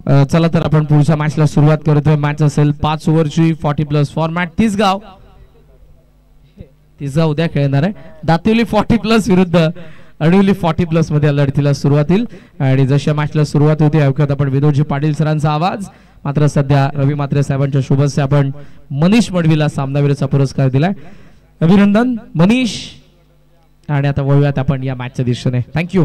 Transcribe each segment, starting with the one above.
चला तर आपण पुढच्या मॅचला सुरुवात करतोय. मॅच असेल 5 ओव्हरची 40+ फॉर्मॅट. तिसगाव उद्या खेळणार आहे. दातिवली 40+ विरुद्ध अडवली 40+ मध्ये लढतीला सुरुवात होईल. आणि जशा मॅचला सुरुवात होते ऐकत आपण विनोदजी पाटील सरांचा आवाज. मात्र सध्या रवी म्हात्रे साहेबांच्या शुभेच्छा आपण मनीष मडवीला सामनावीराचा पुरस्कार दिलाय. अभिनंदन मनीष. आणि आता वळूयात आपण या मॅचच्या दिशेने. थँक्यू.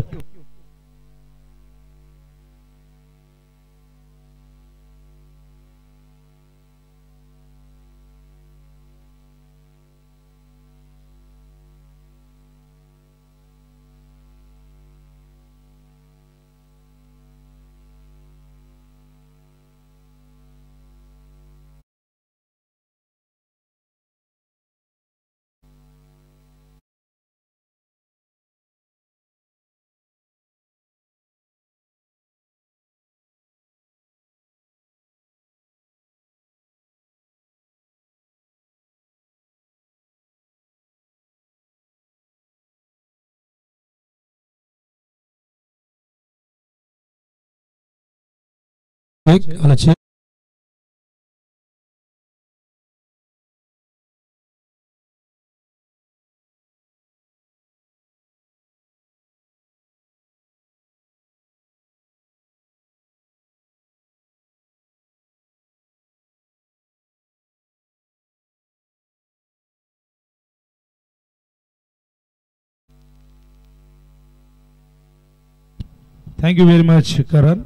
थँक्यू व्हेरी मच करण.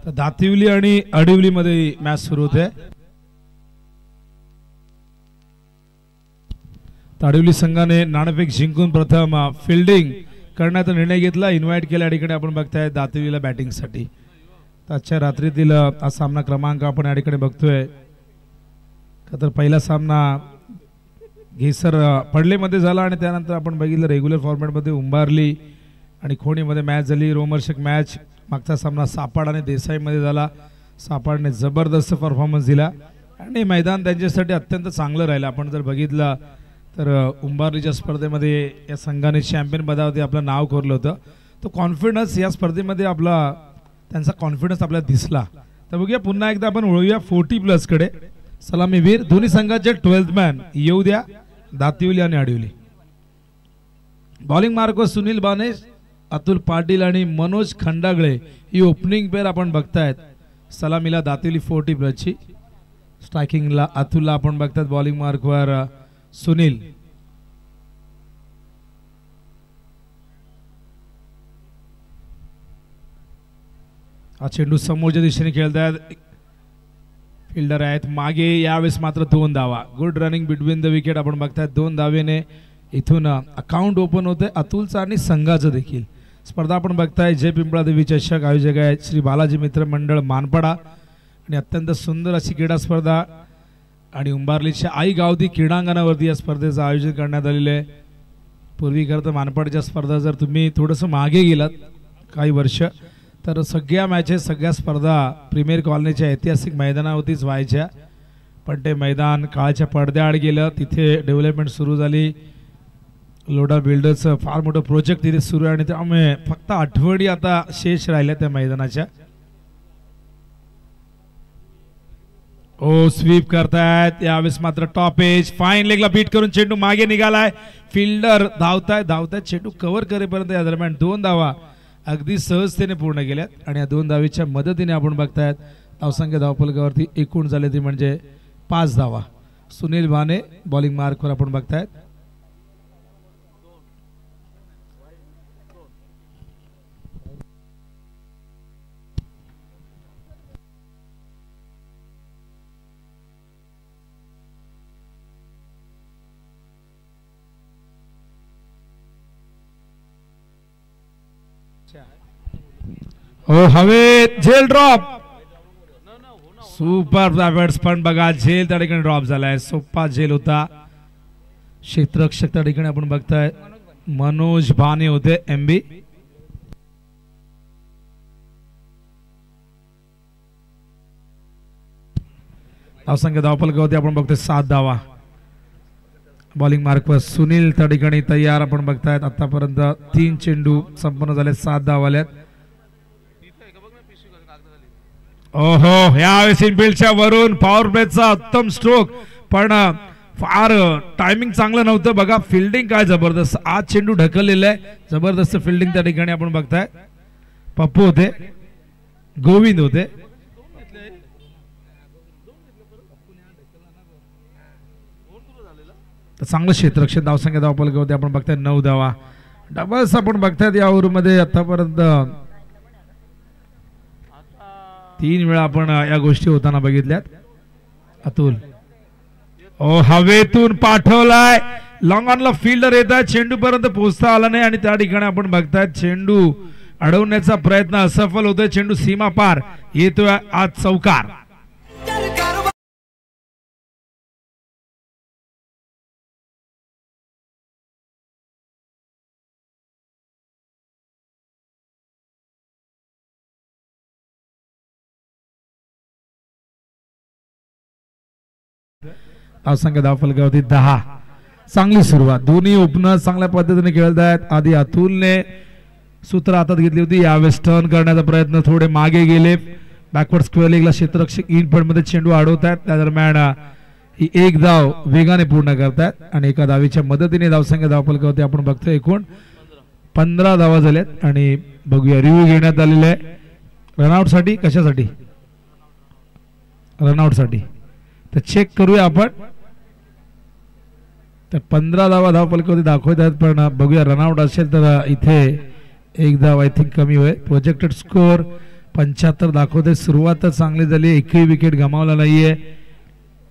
तर दातिवली आणि अडवली मध्ये मॅच सुरू होते. अडवली संघाने नाणेफेक जिंकून प्रथम फिल्डिंग करण्याचा निर्णय घेतला. इन्व्हाइट केला. या ठिकाणी आपण बघताय दातिवलीला बॅटिंगसाठी. आजच्या रात्रीतील हा सामना क्रमांक आपण या ठिकाणी बघतोय. तर पहिला सामना घेसर पडलेमध्ये झाला आणि त्यानंतर आपण बघितलं रेग्युलर फॉर्मॅटमध्ये उंबारली आणि खोणीमध्ये मॅच झाली. रोमहर्षक मॅच. मागचा सामना सापाड आणि देसाईमध्ये झाला. सापाडने जबरदस्त परफॉर्मन्स दिला आणि मैदान त्यांच्यासाठी अत्यंत चांगलं राहिलं. आपण जर बघितलं तर उंबारलीच्या स्पर्धेमध्ये या संघाने चॅम्पियन पदावरती आपलं नाव कोरलं होतं. तो कॉन्फिडन्स या स्पर्धेमध्ये त्यांचा कॉन्फिडन्स आपल्याला दिसला. तर बघूया पुन्हा एकदा आपण वळूया 40+ कडे. सलामीवीर दोन्ही संघाचे 12th मॅन येऊ द्या. दातिवली आणि अडवली. बॉलिंग मार्कवर सुनील बाने, अतुल पाटील आणि मनोज खंडागळे ही ओपनिंग पेअर आपण बघतायत. सलामीला दातिवली 40+ ची. स्ट्रायकिंगला अतुलला आपण बघतात. बॉलिंग मार्कवर सुनील. हा चेंडू समोरच्या दिशेने खेळतायत. फिल्डर आहेत मागे. यावेळेस मात्र 2 धावा. Good running between the wicket आपण बघतायत. 2 धावेने इथून अकाउंट ओपन होते अतुलचं आणि संघाचं देखील. स्पर्धा आपण बघताय जय पिंपळा देवी चषक. आयोजक आहेत श्री बालाजी मित्र मंडळ मानपाडा आणि अत्यंत सुंदर अशी क्रीडा स्पर्धा आणि उंबारलीच्या आई गावती क्रीडांगणावरती या स्पर्धेचं आयोजन करण्यात आलेलं आहे. पूर्वी खरं तर मानपाडच्या स्पर्धा जर तुम्ही थोडंसं मागे गेलात काही वर्ष तर सगळ्या मॅचेस सगळ्या स्पर्धा प्रीमियर कॉलनीच्या ऐतिहासिक मैदानावरतीच व्हायच्या. पण ते मैदान काळाच्या पडद्याआड गेलं. तिथे डेव्हलपमेंट सुरू झाली. लोढा बिल्डर्सचं फार मोठं प्रोजेक्ट तिथे सुरू आहे आणि त्यामुळे फक्त आठवडी आता शेष राहिल्या त्या मैदानाच्या. स्वीप करतायत. यावेळेस मात्र टॉप एज फाईन लेगला बीट करून चेंडू मागे निघालाय. फिल्डर धावतायत. चेंडू कव्हर करेपर्यंत या दरम्यान 2 धावा अगदी सहजतेने पूर्ण केल्यात आणि या 2 धावेच्या मदतीने आपण बघतायत धावसंख्या धावफलकावरती एकूण झाले ती म्हणजे 5 धावा. सुनील बाने बॉलिंग मार्कवर आपण बघतायत. हवेत झेल ड्रॉप. सुपर बॅट्समन बघा झेल त्या ठिकाणी ड्रॉप झालाय. सोपा झेल होता. क्षेत्ररक्षक त्या ठिकाणी आपण बघताय मनोज बाने होते MB. धावसंख्या धावफलकावरती आपण बघतोय 7 धावा. बॉलिंग मार्कवर सुनील त्या ठिकाणी तयार आपण बघतायत. आतापर्यंत 3 चेंडू संपन्न झाले. 7 धावा आल्यात. ओहो, यावेळेस इनफिल्डच्या वरून पॉवर प्लेचा उत्तम स्ट्रोक, पण फार टायमिंग चांगलं नव्हतं. बघा फिल्डिंग काय जबरदस्त, आज चेंडू ढकललेला आहे, जबरदस्त फिल्डिंग त्या ठिकाणी आपण बघताय. पप्पू होते, गोविंद होते. चांगलं क्षेत्ररक्षण, धावसंख्या धावफलक होते आपण बघताय 9 धावा. डबल्स आपण बघतायत या ओव्हरमध्ये आतापर्यंत 3 वेळा आपण या गोष्टी होताना बघितल्यात. अतुल हवेतून पाठवलाय, लॉंग ऑनला फिल्डर येत आहे, चेंडू पर्यंत पोहोचता आला नाही आणि त्या ठिकाणी आपण बघतायत चेंडू अडवण्याचा प्रयत्न असफल होतोय. चेंडू सीमा पार येतोय आज चौकार. धावसंख्या धावफलकावरती 10. चांगली सुरुवात, दोन्ही ओपनर चांगल्या पद्धतीने खेळत आहेत. आधी अतुलने सूत्र हातात घेतली होती, यावेळेस टर्न करण्याचा प्रयत्न, थोडे मागे गेले. बॅकवर्ड स्क्वेअर लेगला क्षेत्ररक्षक इनफिल्ड मध्ये चेंडू अडवत आहेत. त्या दरम्यान ही एक धाव वेगाने पूर्ण करतायत आणि एका धावीच्या मदतीने धावसंख्या धावफलकावरती आपण बघतोय एकूण 15 धावा झाल्यात. आणि बघूया रिव्ह्यू घेण्यात आलेला आहे रनआउट साठी. कशासाठी? रनआउट साठी. तर चेक करूया आपण. तर 15 धावा धावफलकावरती दाखवत आहेत, पण बघूया रनआउट असेल तर इथे एक धाव आय थिंक कमी होईल. प्रोजेक्टेड स्कोअर 75 दाखवते. सुरुवात चांगली झाली, एकही विकेट गमावला नाहीये.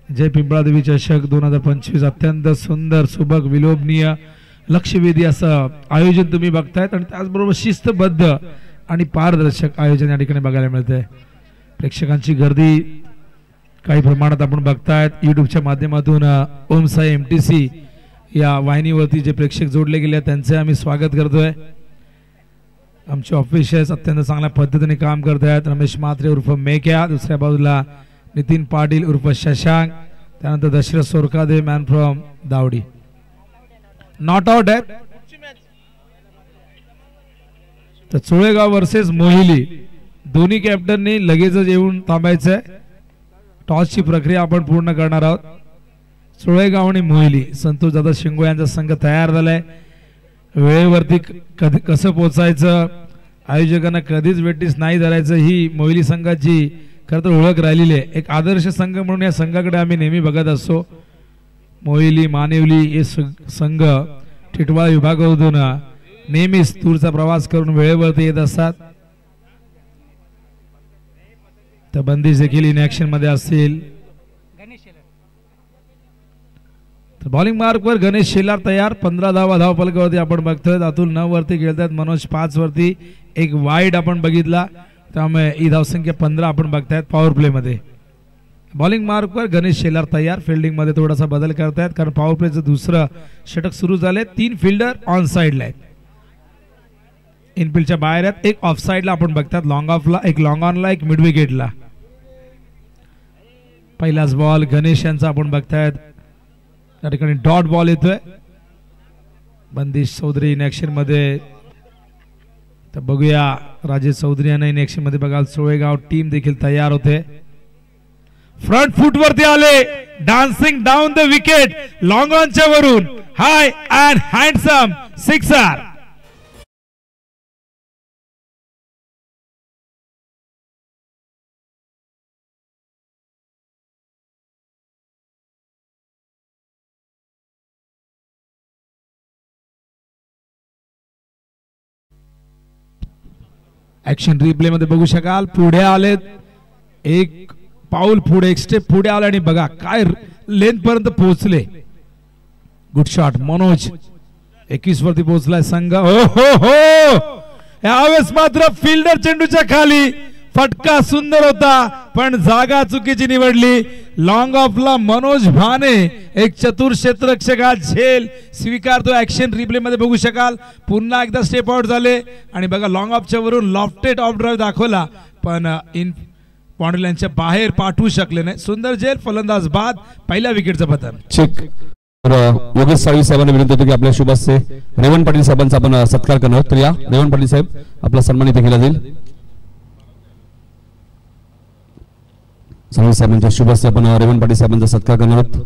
जय पिंपळादेवी चषक 2025 अत्यंत सुंदर, सुबक, विलोभनीय, लक्षवेधी असं आयोजन तुम्ही बघतायत आणि त्याचबरोबर शिस्तबद्ध आणि पारदर्शक आयोजन या ठिकाणी बघायला मिळते. प्रेक्षकांची गर्दी काही प्रमाणात आपण बघतायत. युट्यूबच्या माध्यमातून ओम साई MTC या वाहिनीवरती जे प्रेक्षक जोडले गेले त्यांचे आम्ही स्वागत करतोय. आमचे ऑफिशियल्स अत्यंत चांगल्या पद्धतीने काम करत आहेत. रमेश म्हात्रे उर्फ मेक्या, दुसऱ्या बाजूला नितीन पाटील उर्फ शशांक, त्यानंतर Dashrath Sorkade man from Dawdi. Not out आहे. तर चोळेगाव वर्सेस मोहिली, दोन्ही कॅप्टननी लगेचच येऊन थांबायचंय. टॉसची प्रक्रिया आपण पूर्ण करणार आहोत. चोळेगाव आणि मोहिली, संतोष दादा शिंगो यांचा संघ तयार झालाय. वेळेवरती कसं पोचायचं, आयोजकांना कधीच वेटीस नाही धरायचं, ही मोहिली संघाची खरं तर ओळख राहिलेली आहे. एक आदर्श संघ म्हणून या संघाकडे आम्ही नेहमी बघत असतो. मोहिली, मानिवली हे संघ टिटवाळा विभागामधून नेहमीच दूरचा प्रवास करून वेळेवरती येत असतात. तर बंदिश देखील इन ऍक्शन मध्ये असतील. तर बॉलिंग मार्क वर गणेश शेलार तयार. 15 धावा धावफलकावरती आपण बघतोय. अतुल 9 वरती खेळतात, मनोज 5 वरती, एक वाईड आपण बघितला, त्यामुळे ही धावसंख्या 15 आपण बघतायत पॉवर प्ले मध्ये. बॉलिंग मार्क वर गणेश शेलार तयार. फिल्डिंग मध्ये थोडासा बदल करतायत कारण पॉवर प्लेचं दुसरं षटक सुरू झाले. 3 फिल्डर ऑन साइडला आहेत, इनफिल्डच्या बाहेर आहेत. एक ऑफ साइडला आपण बघतात, लॉंग ऑफला, एक लॉंग ऑनला, एक मिड विकेटला. पहिलाच बॉल गणेश यांचा आपण बघतायत. त्या ठिकाणी डॉट बॉल येतोय. बंदिश चौधरी इन ऍक्शन मध्ये. तर बघूया राजेश चौधरी यांना इन ऍक्शन मध्ये बघाल. चोळेगाव टीम देखील तयार होते. फ्रंट फुट वरती आले, dancing down the wicket, long ऑनच्या वरून high and handsome sixer. Action replay मध्ये बघू शकाल. पुढे आले, एक पाऊल पुढे, एक स्टेप पुढे आले आणि बघा काय लेंथ पर्यंत पोहोचले. Good shot Manoj. 21 वरती पोहोचलाय संघ. हो हो हो, यावेळेस मात्र फिल्डर चेंडूच्या खाली. फटका सुंदर होता पण जागा चुकीची निवडली. लॉंग ऑफला मनोज भाने, एक चतुर क्षेत्ररक्षक, झेल स्वीकारतो. ऍक्शन रिप्ले मध्ये बघू शकाल. पुन्हा एकदा स्टेप आउट झाले आणि बघा लॉंग ऑफच्या वरून लॉफ्टेड ऑफ ड्राईव्ह दाखवला पण इन बाउंड्री लाईनच्या बाहेर पाठवू शकले नाही. सुंदर झेल, फलंदाज बाद, पहिल्या विकेटचं पतन. चेक. योगेश साळवी साहेबांना विनंती होती की आपल्या शुभास्ते रेवण पाटील साहेबांचा आपण सत्कार करणार. तर या रेवण पाटील साहेब आपला सन्मान इथे केला जाईल. समीर साहेबांच्या शुभ हस्ते आपण रेवण पाटील साहेबांचा सत्कार करणार आहोत.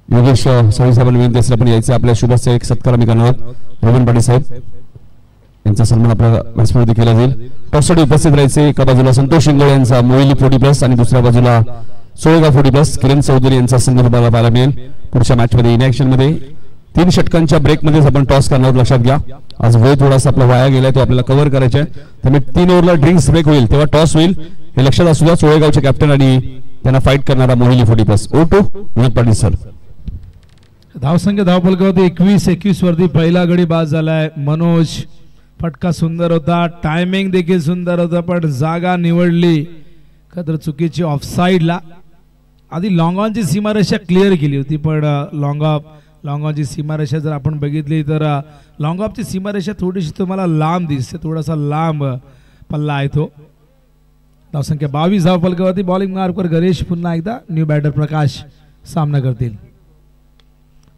योगेश समीर साहेबांना विनंती असेल आपण यायचे आपल्या शुभ हस्ते एक सत्कार आम्ही करणार आहोत. रेवण पाटील साहेब यांचा सन्मान आपल्या बॅट्समॅनमध्ये केला जाईल. टॉससाठी उपस्थित राहायचे एका बाजूला संतोष शिंगोळे यांचा मोहिली 40+ आणि दुसऱ्या बाजूला सोळेगाव 40+. किरण चौधरी यांचा संघ तुम्हाला पाहायला मिळेल पुढच्या मॅच मध्ये. इन ऍक्शन मध्ये 3 षटकांच्या ब्रेक मध्ये आपण टॉस करणार आहोत. लक्षात घ्या आज वेळ थोडासा आपला वाया गेलाय तो आपल्याला कव्हर करायचा आहे. त्यामुळे 3 ओव्हरला ड्रिंक्स ब्रेक होईल तेव्हा टॉस होईल हे लक्षात असू द्या. सोळेगावचे कॅप्टन आणि त्यांना फाईट करणारा मोहिली 40+. O2 Vinod Patil sir. धावसंख्या धावफलकावरती 21-21 वरती पहिला गडी बाद झालाय. मनोज फटका सुंदर होता, टायमिंग देखील सुंदर होता, पण जागा निवडली तर चुकीची ऑफसाईडला. आधी लॉंग ऑनची सीमारेषा क्लिअर केली होती पण लॉंग ऑनची सीमारेषा जर आपण बघितली तर लॉंग ऑफची सीमारेषा थोडीशी तुम्हाला लांब दिसते, थोडासा लांब पल्ला आहे तो. धावसंख्या 22 धावफलकावरती. बॉलिंग मार्कवर गणेश पुन्हा एकदा न्यू बॅटर प्रकाश सामना करतील.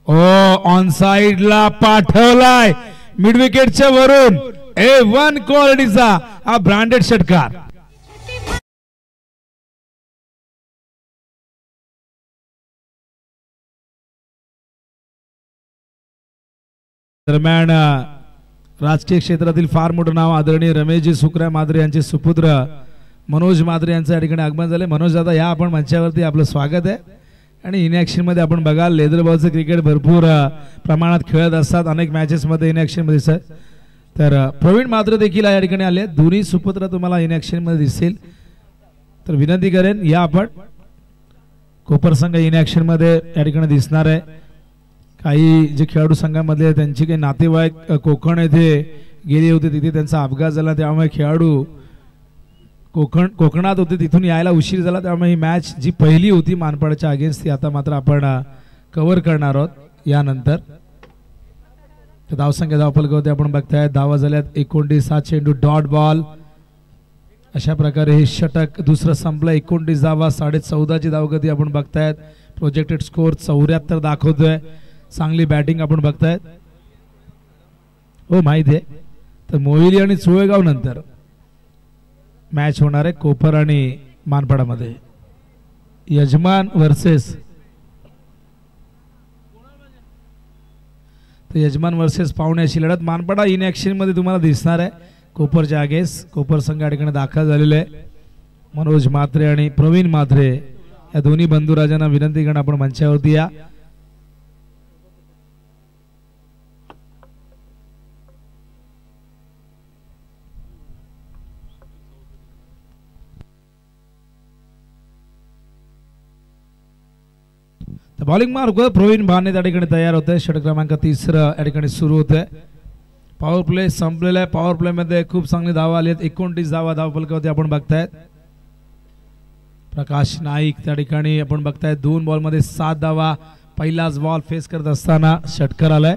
ऑन साइडला पाठवलाय मिड विकेटच्या वरून A1 क्वालिटीचा हा ब्रँडेड षटकार. दरम्यान राजकीय क्षेत्रातील फार मोठं नाव आदरणीय रमेशजी सुकरा माद्रे यांचे सुपुत्र मनोज माद्रे यांचं या ठिकाणी आगमन झाले. मनोज दादा या आपण मंचावरती आपलं स्वागत आहे. आणि इन ॲक्शन मध्ये आपण बघाल लेदर बॉलचं क्रिकेट भरपूर प्रमाणात खेळत असतात अनेक मॅचेस मध्ये इन ॲक्शन मध्ये सर. तर प्रवीण मात्र देखील या ठिकाणी आले. दोन्ही सुपुत्र तुम्हाला इन ॲक्शन मध्ये दिसतील. तर विनंती करेन या आपण कोपर संघ इन ॲक्शन मध्ये या ठिकाणी दिसणार आहे. काही जे खेळाडू संघामधले त्यांची काही नातेवाईक कोकण येथे गेले होते, तिथे त्यांचा अपघात झाला त्यामुळे खेळाडू कोकणात होते, तिथून यायला उशीर झाला. त्यामुळे ही मॅच जी पहिली होती मानपाडच्या अगेन्स्ट ती आता मात्र आपण कव्हर करणार आहोत यानंतर. तर धावसंख्या धावफलकावरती आपण बघताय धावा झाल्यात 29. 7 चेंडू डॉट बॉल. अशा प्रकारे हे षटक दुसरं संपलं. 29 धावा 14.5ची धावगती आपण बघतायत. प्रोजेक्टेड स्कोर 74 दाखवतोय. चांगली बॅटिंग आपण बघतायत. हो माहिती आहे. तर मोहिली आणि सोळेगाव नंतर मॅच होणार आहे कोपर आणि मानपाडामध्ये. यजमान वर्सेस यजमान वर्सेस पाहुणे अशी लढत मानपाडा इन ॲक्शन मध्ये तुम्हाला दिसणार आहे. कोपरच्या आगेस कोपर संघ या ठिकाणी दाखल झालेले आहे. मनोज म्हात्रे आणि प्रवीण म्हात्रे या दोन्ही बंधुराजांना विनंती करणं आपण मंचावरती या. बॉलिंग मार्कवर प्रवीण भाने त्या ठिकाणी तयार होते. षटक क्रमांक 3 या ठिकाणी सुरू होते. पॉवर प्ले संपलेला आहे. पॉवर प्ले मध्ये खूप चांगली धावा आली आहेत. 29 धावा धावफलकावरती आपण बघतायत. प्रकाश नाईक त्या ठिकाणी आपण बघतायत 2 बॉल मध्ये 7 धावा. पहिलाच बॉल फेस करत असताना षटकार आलाय.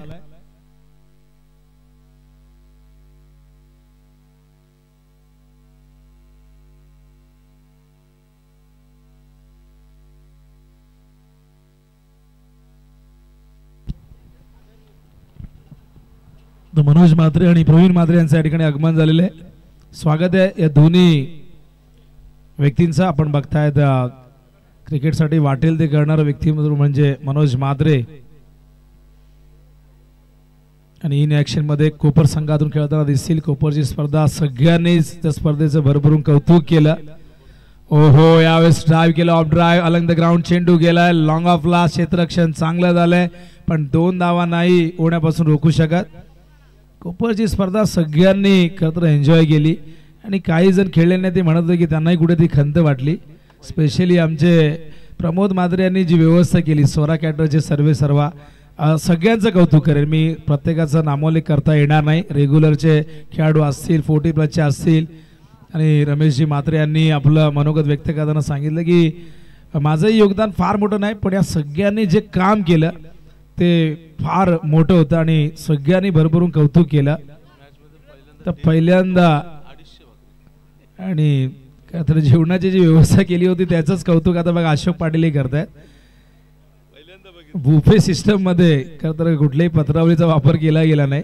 मनोज म्हात्रे आणि प्रवीण म्हात्रे यांचं या ठिकाणी आगमन झालेलं आहे. स्वागत आहे या दोन्ही व्यक्तींचं. आपण बघतायत क्रिकेटसाठी वाटेल ते करणारं व्यक्ती म्हणजे मनोज म्हात्रे आणि इन ॲक्शन मध्ये कोपर संघातून खेळताना दिसतील. कोपरची स्पर्धा सगळ्यांनीच त्या स्पर्धेचं भरभरून कौतुक केलं. ओहो यावेळेस ड्राईव्ह केला, of drive Alang the ground चेंडू गेलाय लॉंग ऑफला. क्षेत्ररक्षण चांगलं झालंय पण 2 धावा नाही होण्यापासून रोखू शकत. कोपरची स्पर्धा सगळ्यांनी खरं तर एन्जॉय केली आणि काही जण खेळले नाही ते म्हणत होते की त्यांनाही कुठे ती खंत वाटली. स्पेशली आमचे प्रमोद माद्रे यांनी जी व्यवस्था केली स्वरा कॅटरचे सर्वा सगळ्यांचं कौतुक करेन मी. प्रत्येकाचा नामोल्लेख करता येणार नाही. रेग्युलरचे खेळाडू असतील 40+ असतील आणि रमेशजी म्हात्रे यांनी आपलं मनोगत व्यक्त करताना सांगितलं की माझंही योगदान फार मोठं नाही पण या सगळ्यांनी जे काम केलं ते फार मोठं होतं आणि सगळ्यांनी भरभरून कौतुक केलं. तर पहिल्यांदा आणि तर जेवणाची जी व्यवस्था केली होती त्याचंच कौतुक आता बघा अशोक पाटीलही करतायत. बुफे सिस्टम मध्ये खरं तर कुठल्याही पत्रावळीचा वापर केला गेला नाही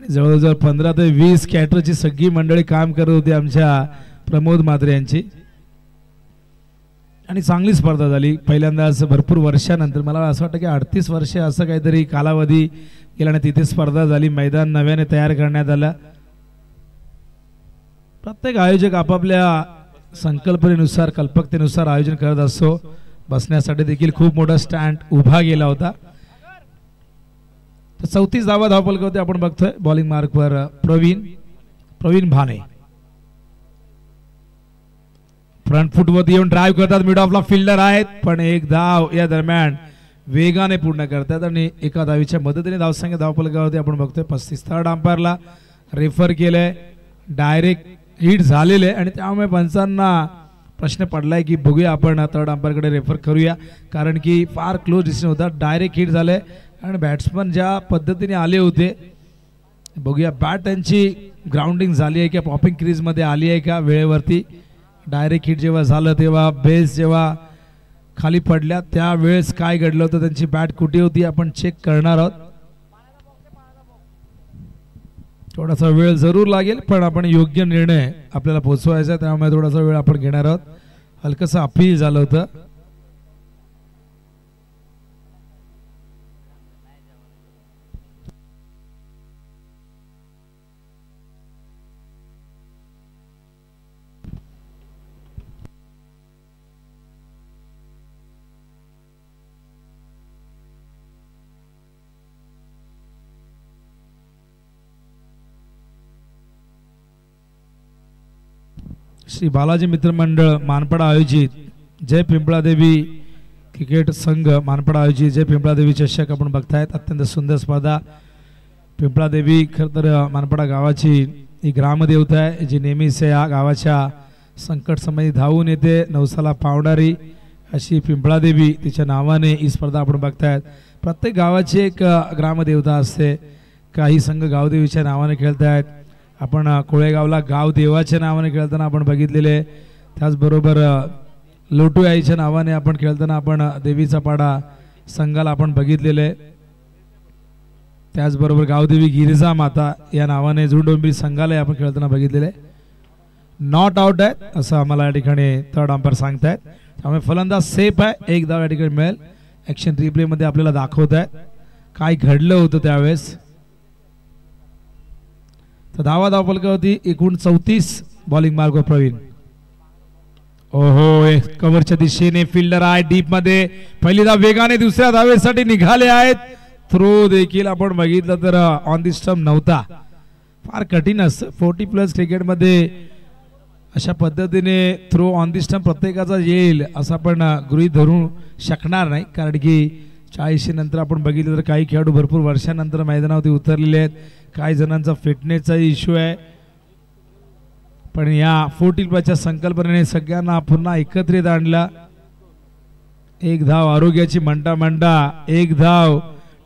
जवळजवळ 15 ते 20 कॅटरची सगळी मंडळी काम करत होती आमच्या प्रमोद म्हात्रे यांची आणि चांगली स्पर्धा झाली. पहिल्यांदा असं भरपूर वर्षानंतर मला असं वाटतं की 38 वर्षे असं काहीतरी कालावधी गेल्याने तिथे स्पर्धा झाली. मैदान नव्याने तयार करण्यात आलं. प्रत्येक आयोजक आपापल्या संकल्पनेनुसार कल्पकतेनुसार आयोजन करत असतो. बसण्यासाठी देखील खूप मोठा स्टँड उभा गेला होता. 34 धावा धावपलक होते. आपण बघतोय बॉलिंग मार्कवर प्रवीण भाने फ्रंट फुटवरती येऊन ड्राईव्ह करतात. मिड ऑफला फिल्डर आहेत पण एक धाव या दरम्यान वेगाने पूर्ण करतात आणि एका धावीच्या मदतीने धावसंख्या धावपलकावरती आपण बघतोय 35. थर्ड अंपायरला रेफर केलंय. डायरेक्ट हिट झालेले आणि त्यामुळे पंचांना प्रश्न पडलाय की बघूया आपण थर्ड अंपायरकडे रेफर करूया कारण की फार क्लोज डिसिजन होता. डायरेक्ट हिट झाले आणि बॅट्समन ज्या पद्धतीने आले होते बघूया बॅट त्यांची ग्राउंडिंग झाली आहे का पॉपिंग क्रीज मध्ये आली आहे का वेळेवरती. डायरेक्ट हिट जेव्हा झालं तेव्हा बेस जेव्हा खाली पडल्या त्यावेळेस काय घडलं होतं त्यांची बॅट कुठे होती आपण चेक करणार आहोत. थोडासा वेळ जरूर लागेल पण आपण योग्य निर्णय आपल्याला पोहोचवायचा त्यामुळे थोडासा वेळ आपण घेणार आहोत. हलकसं अपील झालं होतं. श्री बालाजी मित्रमंडळ मानपाडा आयोजित जय पिंपळादेवी क्रिकेट संघ मानपाडा आयोजित जय पिंपळादेवी चषक आपण बघतायत. अत्यंत सुंदर स्पर्धा. पिंपळादेवी खरं तर मानपाडा गावाची ही ग्रामदेवता आहे जी नेहमीच या गावाच्या संकट समयी धावून येते. नवसाला पावणारी अशी पिंपळादेवी तिच्या नावाने ही स्पर्धा आपण बघतायत. प्रत्येक गावाची एक ग्रामदेवता असते. काही संघ गावदेवीच्या नावाने खेळतायत. आपण कोळेगावला गावदेवाच्या नावाने खेळताना आपण बघितलेले. त्याचबरोबर लोटू आईच्या नावाने आपण खेळताना आपण देवीचा पाडा संघाला आपण बघितलेले. त्याचबरोबर गावदेवी गिरिजा माता या नावाने जुडोंबी संघाला आपण खेळताना बघितलेले. नॉट आउट आहे असं आम्हाला या ठिकाणी थर्ड अंपायर सांगतायत. त्यामुळे फलंदाज सेफ आहे. एक धाव या ठिकाणी मिळेल. ऍक्शन रिप्ले मध्ये आपल्याला दाखवत आहेत काय घडलं होतं त्यावेळेस. तर धावपलक होती एकूण 34. बॉलिंग मार्ग प्रवीण. ओहो कव्हरच्या दिशेने फिल्डर आहे डीप मध्ये. पहिली धाव वेगाने दुसऱ्या धावेसाठी निघाले आहेत. थ्रो देखील आपण बघितलं तर ऑन दी स्टंप नव्हता. फार कठीण असतं 40+ क्रिकेटमध्ये अशा पद्धतीने थ्रो ऑन दी स्टंप प्रत्येकाचा येईल असं आपण गृहीत धरू शकणार नाही कारण की 40 नंतर आपण बघितलं तर काही खेळाडू भरपूर वर्षानंतर मैदानावरती उतरलेले आहेत. काही जणांचा फिटनेसचा इश्यू आहे पण या 40+ संकल्पनेने सगळ्यांना पुन्हा एकत्रित आणला. एक धाव आरोग्याची म्हणता एक धाव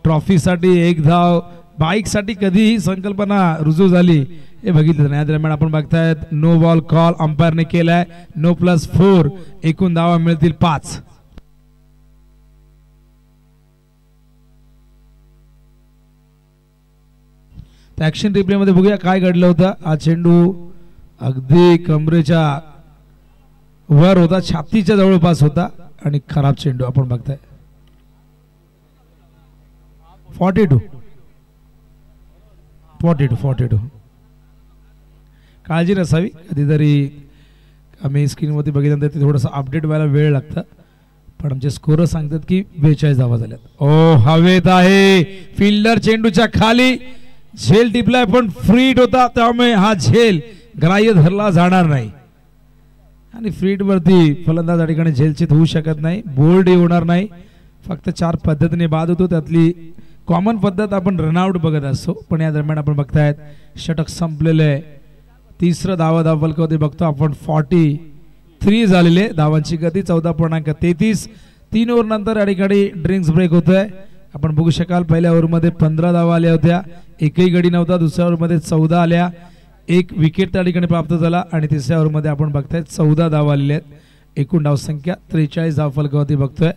ट्रॉफीसाठी एक धाव बाईकसाठी कधी ही संकल्पना रुजू झाली हे बघितलं नाही. दरम्यान आपण बघतायत नो बॉल कॉल अंपायरने केलाय. नो +4 एकूण धावा मिळतील 5. ऍक्शन रिप्ले मध्ये बघूया काय घडलं होतं. हा चेंडू अगदी कमरेच्या वर होता छातीच्या जवळपास होता आणि खराब चेंडू आपण बघताय. 42 काळजी नसावी. कधीतरी आम्ही स्क्रीनवरती बघितल्यानंतर ते थोडंसं अपडेट व्हायला वेळ लागतं पण आमचे स्कोर सांगतात की 42 धावा झाल्यात. ओ हवेत आहे फिल्डर चेंडूच्या खाली झेल टिपलाय पण फ्रीट होता त्यामुळे हा झेल ग्राह्य धरला जाणार नाही आणि फ्रीट वरती फलंदाज या ठिकाणी झेलचित होऊ शकत नाही. बोल्ड होणार नाही. फक्त 4 पद्धतीने बाद होतो त्यातली कॉमन पद्धत आपण रनआउट बघत असतो पण या दरम्यान आपण बघतायत षटक संपलेले. तिसरं धावपलक होते बघतो आपण 43 झालेले. धावांची गती 14.33. 3 ओव्हर नंतर या ठिकाणी ड्रिंक्स ब्रेक होतोय. आपण बघू शकाल पहिल्या ओव्हरमध्ये 15 धावा आल्या होत्या. एकही गडी नव्हता. दुसऱ्या ओव्हरमध्ये 14 आल्या. एक विकेट त्या ठिकाणी प्राप्त झाला आणि तिसऱ्या ओव्हरमध्ये आपण बघताय 14 धावा आलेल्या आहेत. एकूण धावसंख्या 43 धावफलकावरती बघतोय.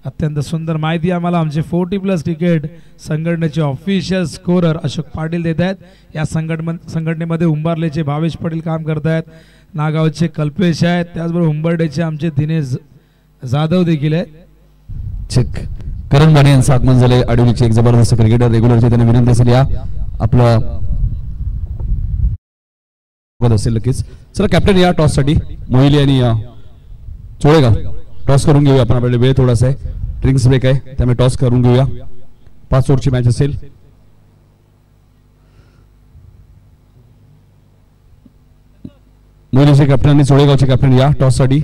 अत्यंत सुंदर माहिती आम्हाला आमचे 40+ क्रिकेट संघटनेचे ऑफिशियल स्कोरर अशोक पाटील देत आहेत. या संघटनेमध्ये उंबारलेचे भावेश पाटील काम करत आहेत, नागावचे कल्पेश आहेत, त्याचबरोबर उंबरडेचे आमचे दिनेश जाधव देखील आहेत. चेक करण बाणे यांचं आगमन झाले. आडवलीचे एक जबरदस्त क्रिकेटर रेग्युलरचे त्यांना विनंती असेल या आपलं असेल नक्कीच. चला कॅप्टन या टॉस साठी मोहिली आणि चोळेगाव टॉस करून घेऊया आपण. आपल्याला वेळ थोडासा आहे, ड्रिंक्स ब्रेक आहे, त्यामुळे टॉस करून घेऊया. 5 ओव्हरची मॅच असेल. मोहिलीचे कॅप्टन आणि चोळेगावचे कॅप्टन या टॉस साठी.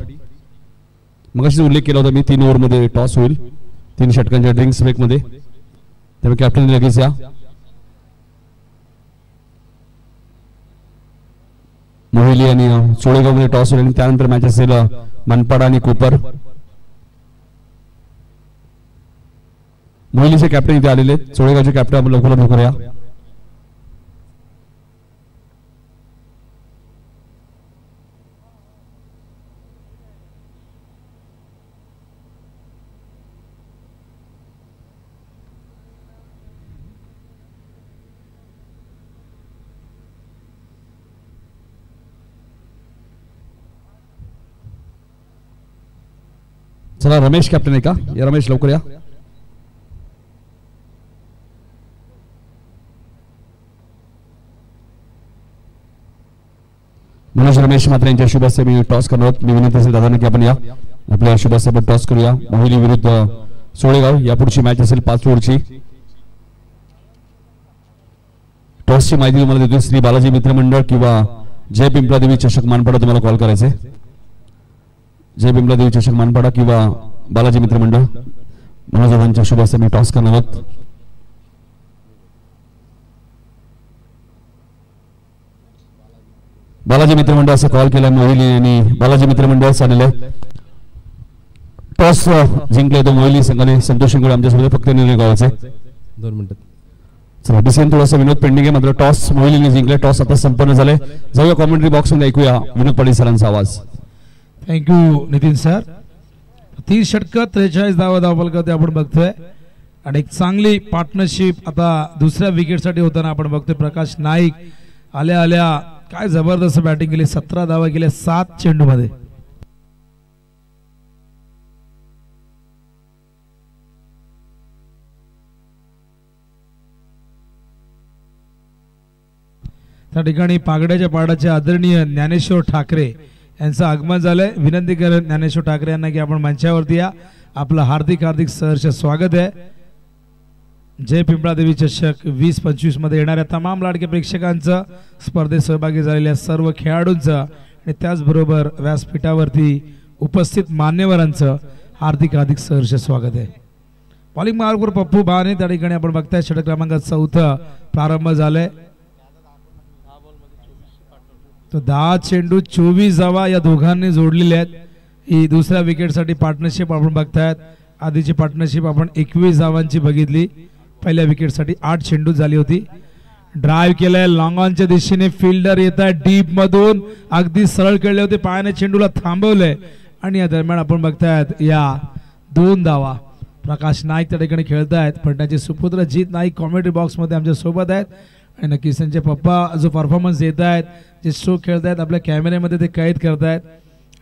मगाशी उल्लेख केला होता मी 3 ओव्हर मध्ये टॉस होईल 3 षटकांच्या ड्रिंक्स ब्रेक मध्ये, त्यामुळे कॅप्टन लगेच या. मोहिली आणि चोळेगाव मध्ये टॉस होईल आणि त्यानंतर मॅच असेल मनपाडा आणि कोपर. मोहिलीचे कॅप्टन इथे आलेले आहेत, चोळेगावचे कॅप्टन आपण लवकरात लवकर या. चला रमेश कॅप्टन आहे का? या रमेश लवकर या. मनोज रमेश मात्र यांच्या शुभ हस्ते मी टॉस करणार आहोत. मी विनंती असेल दादा की आपण या आपल्या शुभ हस्ते आपण टॉस करूया. मोहिली विरुद्ध चोळेगाव या पुढची मॅच असेल 5 ओव्हरची. टॉसची माहिती तुम्हाला देतो. श्री बालाजी मित्रमंडळ किंवा जय पिंपळादेवी चषक मानपाडा तुम्हाला कॉल करायचे. जय पिंपळादेवी चषक मानपाडा किंवा बालाजी मित्रमंडळ. मनोज दादांच्या शुभ हस्ते मी टॉस करणार आहोत. बालाजी मित्रमंडळ असं कॉल केला मोहिली आणि बालाजी मित्रमंडळ आलेलं टॉस जिंकले तो मोहिली संघाने. संतोष शिंगोळे आमच्यासोबत फक्त निर्णय गावाचे 2 मिनिटात. चला डिसिजन थोडासा विनोद पेंडिंग आहे, मात्र टॉस मोहिलीने जिंकले. टॉस आता संपन्न झाले. जाऊया कॉमेंट्री बॉक्स मध्ये ऐकूया विनोद पाटील सरांचा आवाज. Thank you Nitin sir. 30 षटकं 43 धावफलकावरती आपण बघतोय आणि एक चांगली पार्टनरशिप आता दुसऱ्या विकेटसाठी होताना आपण बघतोय. प्रकाश नाईक आल्या आल्या काय जबरदस्त बॅटिंग केली, 17 धावा केल्या 7 चेंडूमध्ये. त्या ठिकाणी पागड्याच्या पाडाचे आदरणीय ज्ञानेश्वर ठाकरे यांचं आगमन झालंय. विनंती करेन ज्ञानेश्वर ठाकरे यांना की आपण मंचावरती या. आपलं हार्दिक हार्दिक सहर्ष स्वागत आहे. जय पिंपळादेवी चषक 2025 मध्ये येणाऱ्या तमाम लाडक्या प्रेक्षकांचं, स्पर्धेत सहभागी झालेल्या सर्व खेळाडूंचं आणि त्याचबरोबर व्यासपीठावरती उपस्थित मान्यवरांचं हार्दिक हार्दिक सहर्ष स्वागत आहे. बॉलिंग मार्गवर पप्पू भाने त्या ठिकाणी आपण बघताय. षटक क्रमांक 4 प्रारंभ झालाय. तो 10 चेंडू 24 धावा या दोघांनी जोडलेल्या आहेत. ही दुसऱ्या विकेटसाठी पार्टनरशिप आपण बघतायत. आधीची पार्टनरशिप आपण 21 धावांची बघितली. पहिल्या विकेटसाठी 8 चेंडू झाली होती. ड्राईव्ह केलाय लॉंग ऑनच्या दिशेने. फिल्डर येत आहे डीप मधून, अगदी सरळ खेळले होते, पायाने चेंडूला थांबवलंय आणि या दरम्यान आपण बघतायत या 2 धावा. प्रकाश नाईक त्या ठिकाणी खेळतायत, पण त्याचे सुपुत्र जीत नाईक कॉमेंट्री बॉक्स मध्ये आमच्या सोबत आहेत आणि नक्कीच त्यांचे पप्पा जो परफॉर्मन्स देत आहेत, जे स्ट्रोक खेळतायत, आपल्या कॅमेऱ्यामध्ये ते कैद करतायत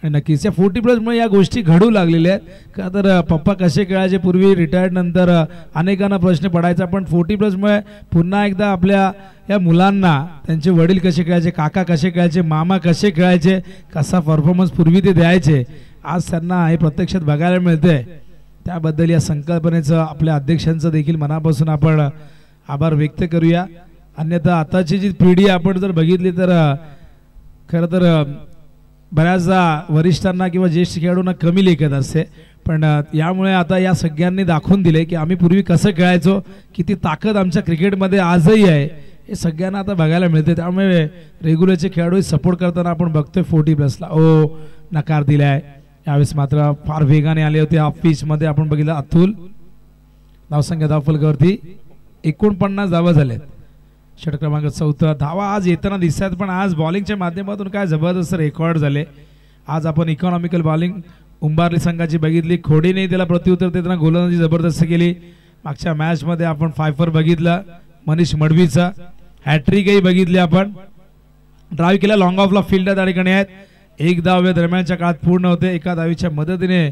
आणि नक्कीच या 40+ मुळे या गोष्टी घडू लागलेल्या आहेत. का तर पप्पा कसे खेळायचे पूर्वी रिटायर्ड नंतर अनेकांना प्रश्न पडायचा, पण 40+ मुळे पुन्हा एकदा आपल्या या मुलांना त्यांचे वडील कसे खेळायचे, काका कसे खेळायचे, मामा कसे खेळायचे, कसा परफॉर्मन्स पूर्वी ते द्यायचे, आज त्यांना हे प्रत्यक्षात बघायला मिळते. त्याबद्दल या संकल्पनेचं आपल्या अध्यक्षांचं देखील मनापासून आपण आभार व्यक्त करूया. अन्यथा आताची जी पिढी आपण जर बघितली तर खरं तर बऱ्याचदा वरिष्ठांना किंवा ज्येष्ठ खेळाडूंना कमी लेखत असते, पण यामुळे आता या सगळ्यांनी दाखवून दिले की आम्ही पूर्वी कसं खेळायचो, किती ताकद आमच्या क्रिकेटमध्ये आजही आहे, हे सगळ्यांना आता बघायला मिळते. त्यामुळे रेग्युलरचे खेळाडू सपोर्ट करताना आपण बघतोय 40+ला नकार दिलाय. यावेळेस मात्र फार वेगाने आले होते ऑफ पिच मध्ये. आपण बघितलं अतुल धावसंख्या धावफलकावरती 49 धावा झाल्यात. षटक क्रमांक 4 धावा आज येताना दिसतात, पण आज बॉलिंगच्या माध्यमातून काय जबरदस्त रेकॉर्ड झाले. आज आपण इकॉनॉमिकल बॉलिंग उंबारली संघाची बघितली, खोडीने त्याला प्रत्युत्तर देताना गोलंदाजी जबरदस्त केली. मागच्या मॅच मध्ये आपण फायफर बघितलं मनीष मडवीचा, हॅट्रिकही बघितली आपण. ड्राईव्ह केला, लॉंग ऑफला फील्डर त्या ठिकाणी आहेत. एक धाव या दरम्यानच्या काळात पूर्ण होते. एका धावीच्या मदतीने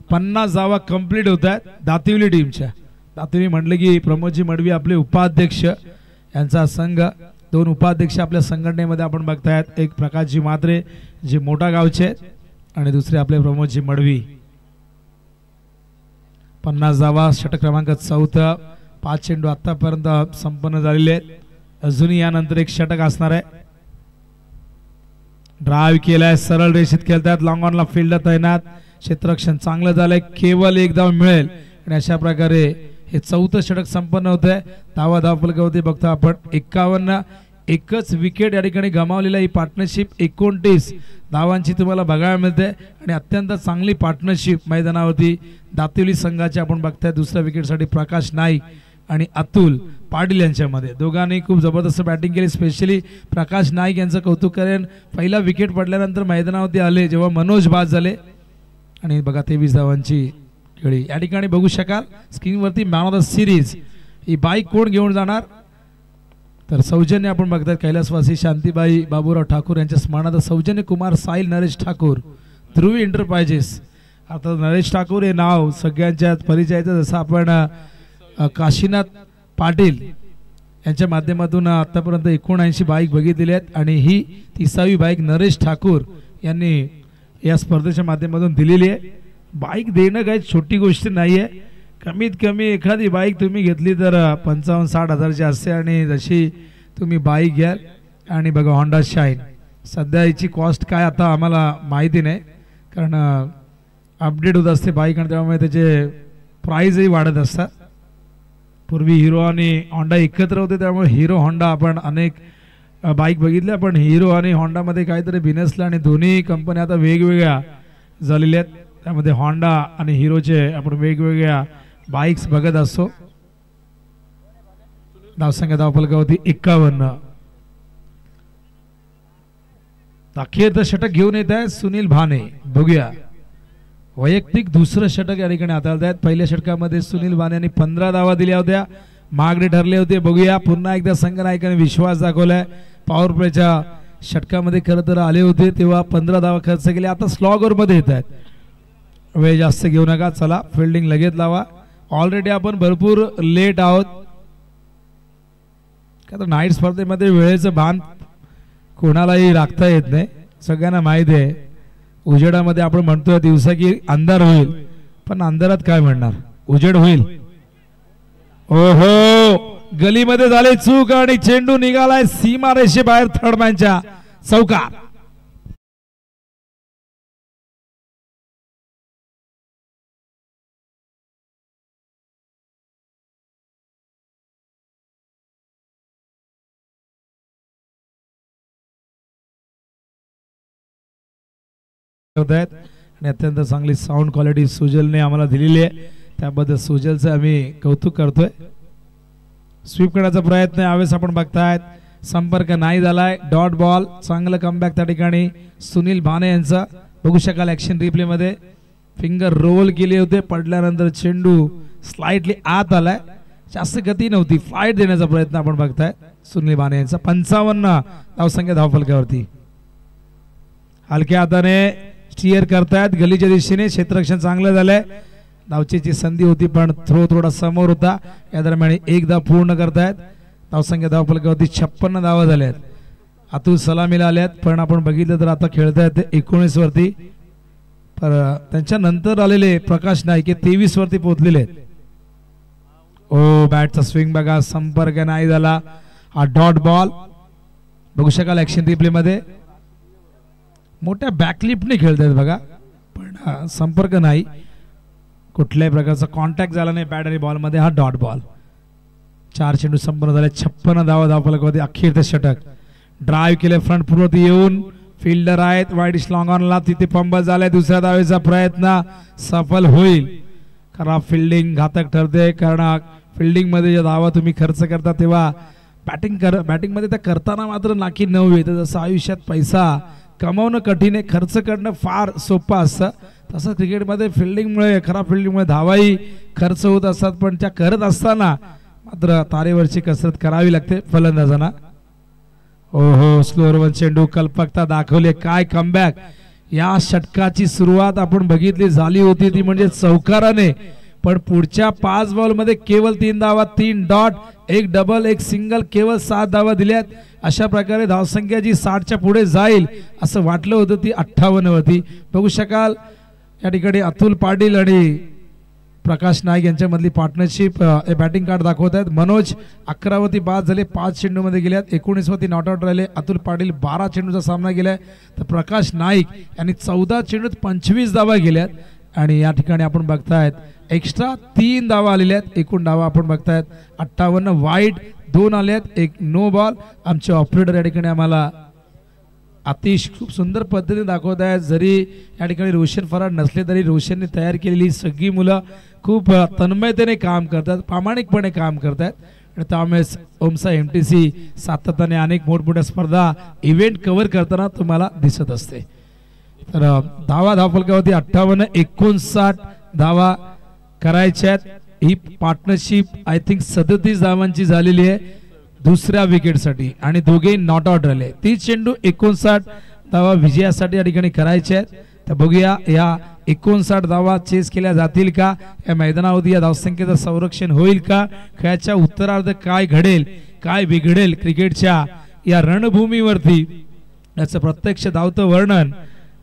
50 धावा कंप्लीट होत आहेत दातिवली टीमच्या. दातिवली म्हटलं की प्रमोदजी मडवी आपले उपाध्यक्ष यांचा संघ, 2 उपाध्यक्ष आपल्या संघटनेमध्ये आपण बघतायत. एक प्रकाशजी म्हात्रे जे मोठा गावचे आणि दुसरे आपले प्रमोदजी मडवी. 50 धावा, षटक क्रमांक 4. 5 चेंडू आतापर्यंत संपन्न झालेले आहेत. अजूनही यानंतर एक षटक असणार आहे. ड्राईव्ह केलाय, सरळ रेषेत खेळतात, लॉंग ऑनला फील्डर तैनात. क्षेत्ररक्षण चांगलं झालंय, केवळ एक धाव मिळेल आणि अशा प्रकारे हे 4थं षटक संपन्न होत आहे. धाव फलकावरती बघतो आपण 51. एकच विकेट या ठिकाणी गमावलेला. ही पार्टनरशिप 29 धावांची तुम्हाला बघायला मिळते आणि अत्यंत चांगली पार्टनरशिप मैदानावरती दातिवली संघाची आपण बघताय. दुसऱ्या विकेटसाठी प्रकाश नाईक आणि अतुल पाटील यांच्यामध्ये दोघांनी खूप जबरदस्त बॅटिंग केली. स्पेशली प्रकाश नाईक यांचं कौतुक करेन. पहिला विकेट पडल्यानंतर मैदानावरती आले जेव्हा मनोज बाद झाले आणि बघा 23 धावांची खेळी. या ठिकाणी बघू शकाल स्क्रीनवरती मॅन ऑफ द सिरीज ही बाईक कोण घेऊन जाणार, तर सौजन्य आपण बघतात कैलासवासी शांतीबाई बाबूराव ठाकूर यांच्या स्मरणार्थ सौजन्य कुमार साहिल नरेश ठाकूर ध्रुवी एंटरप्राइजेस. आता नरेश ठाकूर हे नाव सगळ्यांच्या परिचयाचं, जसं आपण काशीनाथ पाटील यांच्या माध्यमातून आतापर्यंत 79 बाईक बघितलेल्या आहेत आणि ही 30वी बाईक नरेश ठाकूर यांनी या स्पर्धेच्या माध्यमातून दिलेली आहे. बाईक देणं काही छोटी गोष्ट नाही आहे. कमीत कमी एखादी बाईक तुम्ही घेतली तर 55-60 हजारची असते आणि जशी तुम्ही बाईक घ्याल. आणि बघा होंडा शाईन, सध्या याची कॉस्ट काय आता आम्हाला माहिती नाही कारण अपडेट होत असते बाईक आणि त्यामुळे त्याचे प्राईजही वाढत असतात. पूर्वी हिरो आणि होंडा एकत्र होते त्यामुळे हिरो होंडा आपण अनेक बाईक बघितल्या, पण हिरो आणि होंडामध्ये काहीतरी बिनसलं आणि दोन्ही कंपन्या आता वेगवेगळ्या झालेल्या आहेत. त्यामध्ये होंडा आणि हिरोचे आपण वेगवेगळ्या बाईक्स बघत असतो. धावसंख्या धावफलकावरती 51. अखेरचं षटक घेऊन येत आहे सुनील भाने. बघूया वैयक्तिक दुसरं षटक या ठिकाणी हाताळत आहेत. पहिल्या षटकामध्ये सुनील भाने यांनी 15 धावा दिल्या होत्या, मागणे ठरले होते. बघूया पुन्हा एकदा संघ नायकाने विश्वास दाखवलाय. पॉवर प्लेच्या षटकामध्ये खरं तर आले होते तेव्हा 15 धावा खर्च केले, आता स्लॉगर मध्ये येत आहेत. वेळ जास्त घेऊ नका, चला फिल्डिंग लगेच लावा. ऑलरेडी आपण भरपूर लेट आहोत का तर नाईट स्पर्धेमध्ये वेळेचं भान कोणालाही राखता येत नाही. सगळ्यांना माहिती आहे उजेडामध्ये आपण म्हणतोय दिवसा की अंधार होईल, पण अंधारात काय म्हणणार, उजेड होईल. ओहो, गलीमध्ये झाले चूक आणि चेंडू निघालाय सीमारेषे बाहेर थर्डमॅनच्या चौकात. आणि अत्यंत चांगली साऊंड क्वालिटी सुजलने आम्हाला दिलेली आहे, त्याबद्दल सुजलचं आम्ही कौतुक करतोय. स्वीप करण्याचा प्रयत्न यावेळेस आपण बघतायत, संपर्क नाही झालाय. डॉट बॉल, चांगलं कमबॅक त्या ठिकाणी सुनील भाने यांचा. बघू शकाल ऍक्शन रिप्ले मध्ये फिंगर रोल केले होते, पडल्यानंतर चेंडू स्लाइटली आत आलाय. जास्त गती नव्हती, फ्लाइट देण्याचा प्रयत्न आपण बघताय सुनील भाने यांचा. 55 धावसंख्या धावफलकावरती. हलक्या हाताने स्टीअर करतायत गलीच्या दिशेने. क्षेत्ररक्षण चांगलं झालंय. धावचीची संधी होती पण थ्रो थोडा समोर होता. या दरम्यान एक धाव पूर्ण करतायत. धावसंख्या धावफलकावरती 56 धावा झाल्यात. अतुल सलामीला आल्यात, पण आपण बघितलं तर आता खेळतायत 19 वरती. पर त्यांच्या नंतर आलेले प्रकाश नाईक 23 वरती पोहोचलेले आहेत. ओ, बॅटचा स्विंग बघा, संपर्क नाही झाला. हा डॉट बॉल बघू शकाल ऍक्शन रिप्ले मध्ये. मोठ्या बॅकलिफ्टने खेळतायत बघा, पण संपर्क नाही, कुठल्याही प्रकारचा कॉन्टॅक्ट झाला नाही बॅट आणि बॉल मध्ये. हा डॉट बॉल. 4 चेंडू संपन्न झाले. 56 धावा धावफलकावरती. अखेरचे षटक. ड्राईव्ह केले फ्रंट पूर्वती येऊन, फिल्डर आहेत वाईड लॉंग ऑनला, तिथे पंबल झालाय. दुसऱ्या धावेचा प्रयत्न सफल होईल. खराब फिल्डिंग घातक ठरते, कारण फिल्डिंग मध्ये ज्या धावा तुम्ही खर्च करता तेव्हा बॅटिंग मध्ये त्या करताना मात्र नाकी नऊ येतं. जसं आयुष्यात पैसा कमावणं कठीण आहे, खर्च करणं फार सोपं असतं. तसं क्रिकेटमध्ये फिल्डिंगमुळे खराब फिल्डिंगमुळे धावाही खर्च होत असतात पण त्या करत असताना मात्र तारेवरची कसरत करावी लागते फलंदाजांना. ओहो स्लोअरवर चेंडू कल्पकता दाखवले काय कमबॅक. या षटकाची सुरुवात आपण बघितली झाली होती ती म्हणजे चौकाराने पण पुढच्या 5 बॉल मध्ये केवळ 3 धावा 3 डॉट 1 डबल 1 सिंगल केवळ 7 धावा दिल्यात. अशा प्रकारे धावसंख्या जी 60च्या पुढे जाईल असं वाटलं होतं ती 58 होती. बघू शकाल या ठिकाणी अतुल पाटील आणि प्रकाश नाईक यांच्यामधली पार्टनरशिप बॅटिंग कार्ड दाखवत आहेत. मनोज 11 वरती बाद झाले 5 चेंडूमध्ये गेल्यात. 19 वरती नॉट आउट राहिले. अतुल पाटील 12 चेंडूचा सामना केलाय तर प्रकाश नाईक यांनी 14 चेंडूत 25 धावा गेल्यात. आणि या ठिकाणी आपण बघतायत एक्स्ट्रा 3 धावा आलेल्या आहेत. एकूण धावा आपण बघतायत 58. वाईट 2 आल्यात 1 नो बॉल. आमचे ऑपरेटर या ठिकाणी आम्हाला अतिश खूप सुंदर पद्धतीने दाखवत आहेत. जरी या ठिकाणी रोशन फरार नसले तरी रोशनने तयार केलेली सगळी मुलं खूप तन्मयतेने काम करतात प्रामाणिकपणे काम करतात. आणि त्यामुळेच ओमसा MTC सातत्याने अनेक मोठमोठ्या स्पर्धा इव्हेंट कव्हर करताना तुम्हाला दिसत असते. तर धावफलकावरती 58 59 धावा करायच्यात. ही पार्टनरशिप आय थिंक 37 धावांची झालेली आहे दुसऱ्या विकेटसाठी आणि दोघेही नॉट आउट राहिले. 30 चेंडू 59 धावा विजयासाठी या ठिकाणी करायचे आहेत. तर बघूया या 59 धावा चेस केल्या जातील का. या मैदानावरती या धावसंख्येचं संरक्षण होईल का. खेळाच्या उत्तरार्ध काय घडेल काय बिघडेल क्रिकेटच्या या रणभूमीवरती याचं प्रत्यक्ष धावतं वर्णन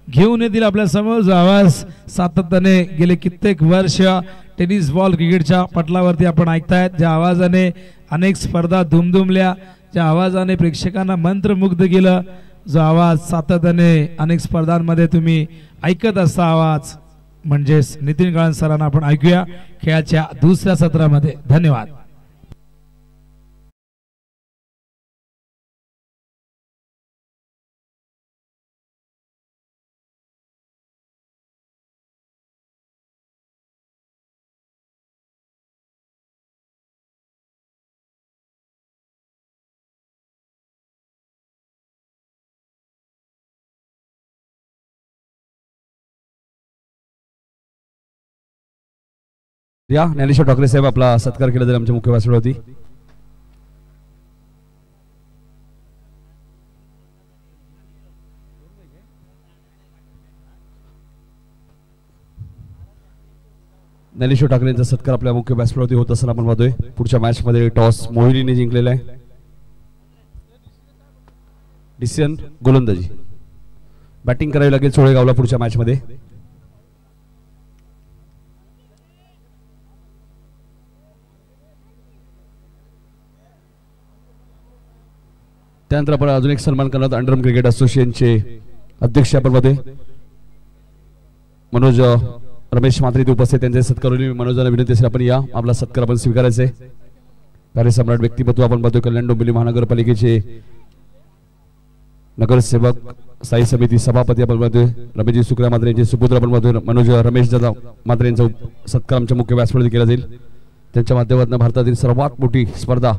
घेऊन येतील आपल्या समोर. जो आवाज सातत्याने गेले कित्येक वर्ष टेनिस बॉल क्रिकेटच्या पटलावरती आपण ऐकतायत ज्या आवाजाने अनेक स्पर्धा दुमदुमल्या ज्या आवाजाने प्रेक्षकांना मंत्रमुग्ध केलं जो आवाज सातत्याने अनेक स्पर्धांमध्ये तुम्ही ऐकत असता आवाज म्हणजेच नितीन गाळण सरांना आपण ऐकूया खेळाच्या दुसऱ्या सत्रामध्ये. धन्यवाद. या ज्ञानेश्वर ठाकरे साहेब आपला सत्कार केला जाईल आमच्या मुख्य व्यासपीठावरती. ज्ञानेश्वर ठाकरे यांचा सत्कार आपल्या मुख्य व्यासपीठावरती होत असताना आपण पाहतोय. पुढच्या मॅच मध्ये टॉस मोहिनीने जिंकलेला आहे. डिसिजन गोलंदाजी बॅटिंग करावी लागेल सोळेगावला पुढच्या मॅच मध्ये. त्यानंतर आपण अजून एक सन्मान करणार अंडरम क्रिकेट असोसिएशनचे अध्यक्ष आपण मध्ये मनोज रमेश म्हात्रे इथे उपस्थित त्यांचे सत्कार होईल. मनोजांना विनंती असेल आपण या आपला सत्कार आपण स्वीकारायचा आहे. कार्यसम्राट व्यक्तिमत्व आपण पाहतोय कल्याण डोंबिवली महानगरपालिकेचे नगरसेवक स्थायी समिती सभापती आपण पाहतोय रमेशजी सुकरा म्हात्रे यांचे सुपुत्र आपण पाहतोय मनोज रमेश दादा म्हात्रे यांचा सत्कार आमच्या मुख्य व्यासपीठावरती केला जाईल. त्यांच्या माध्यमातून भारतातील सर्वात मोठी स्पर्धा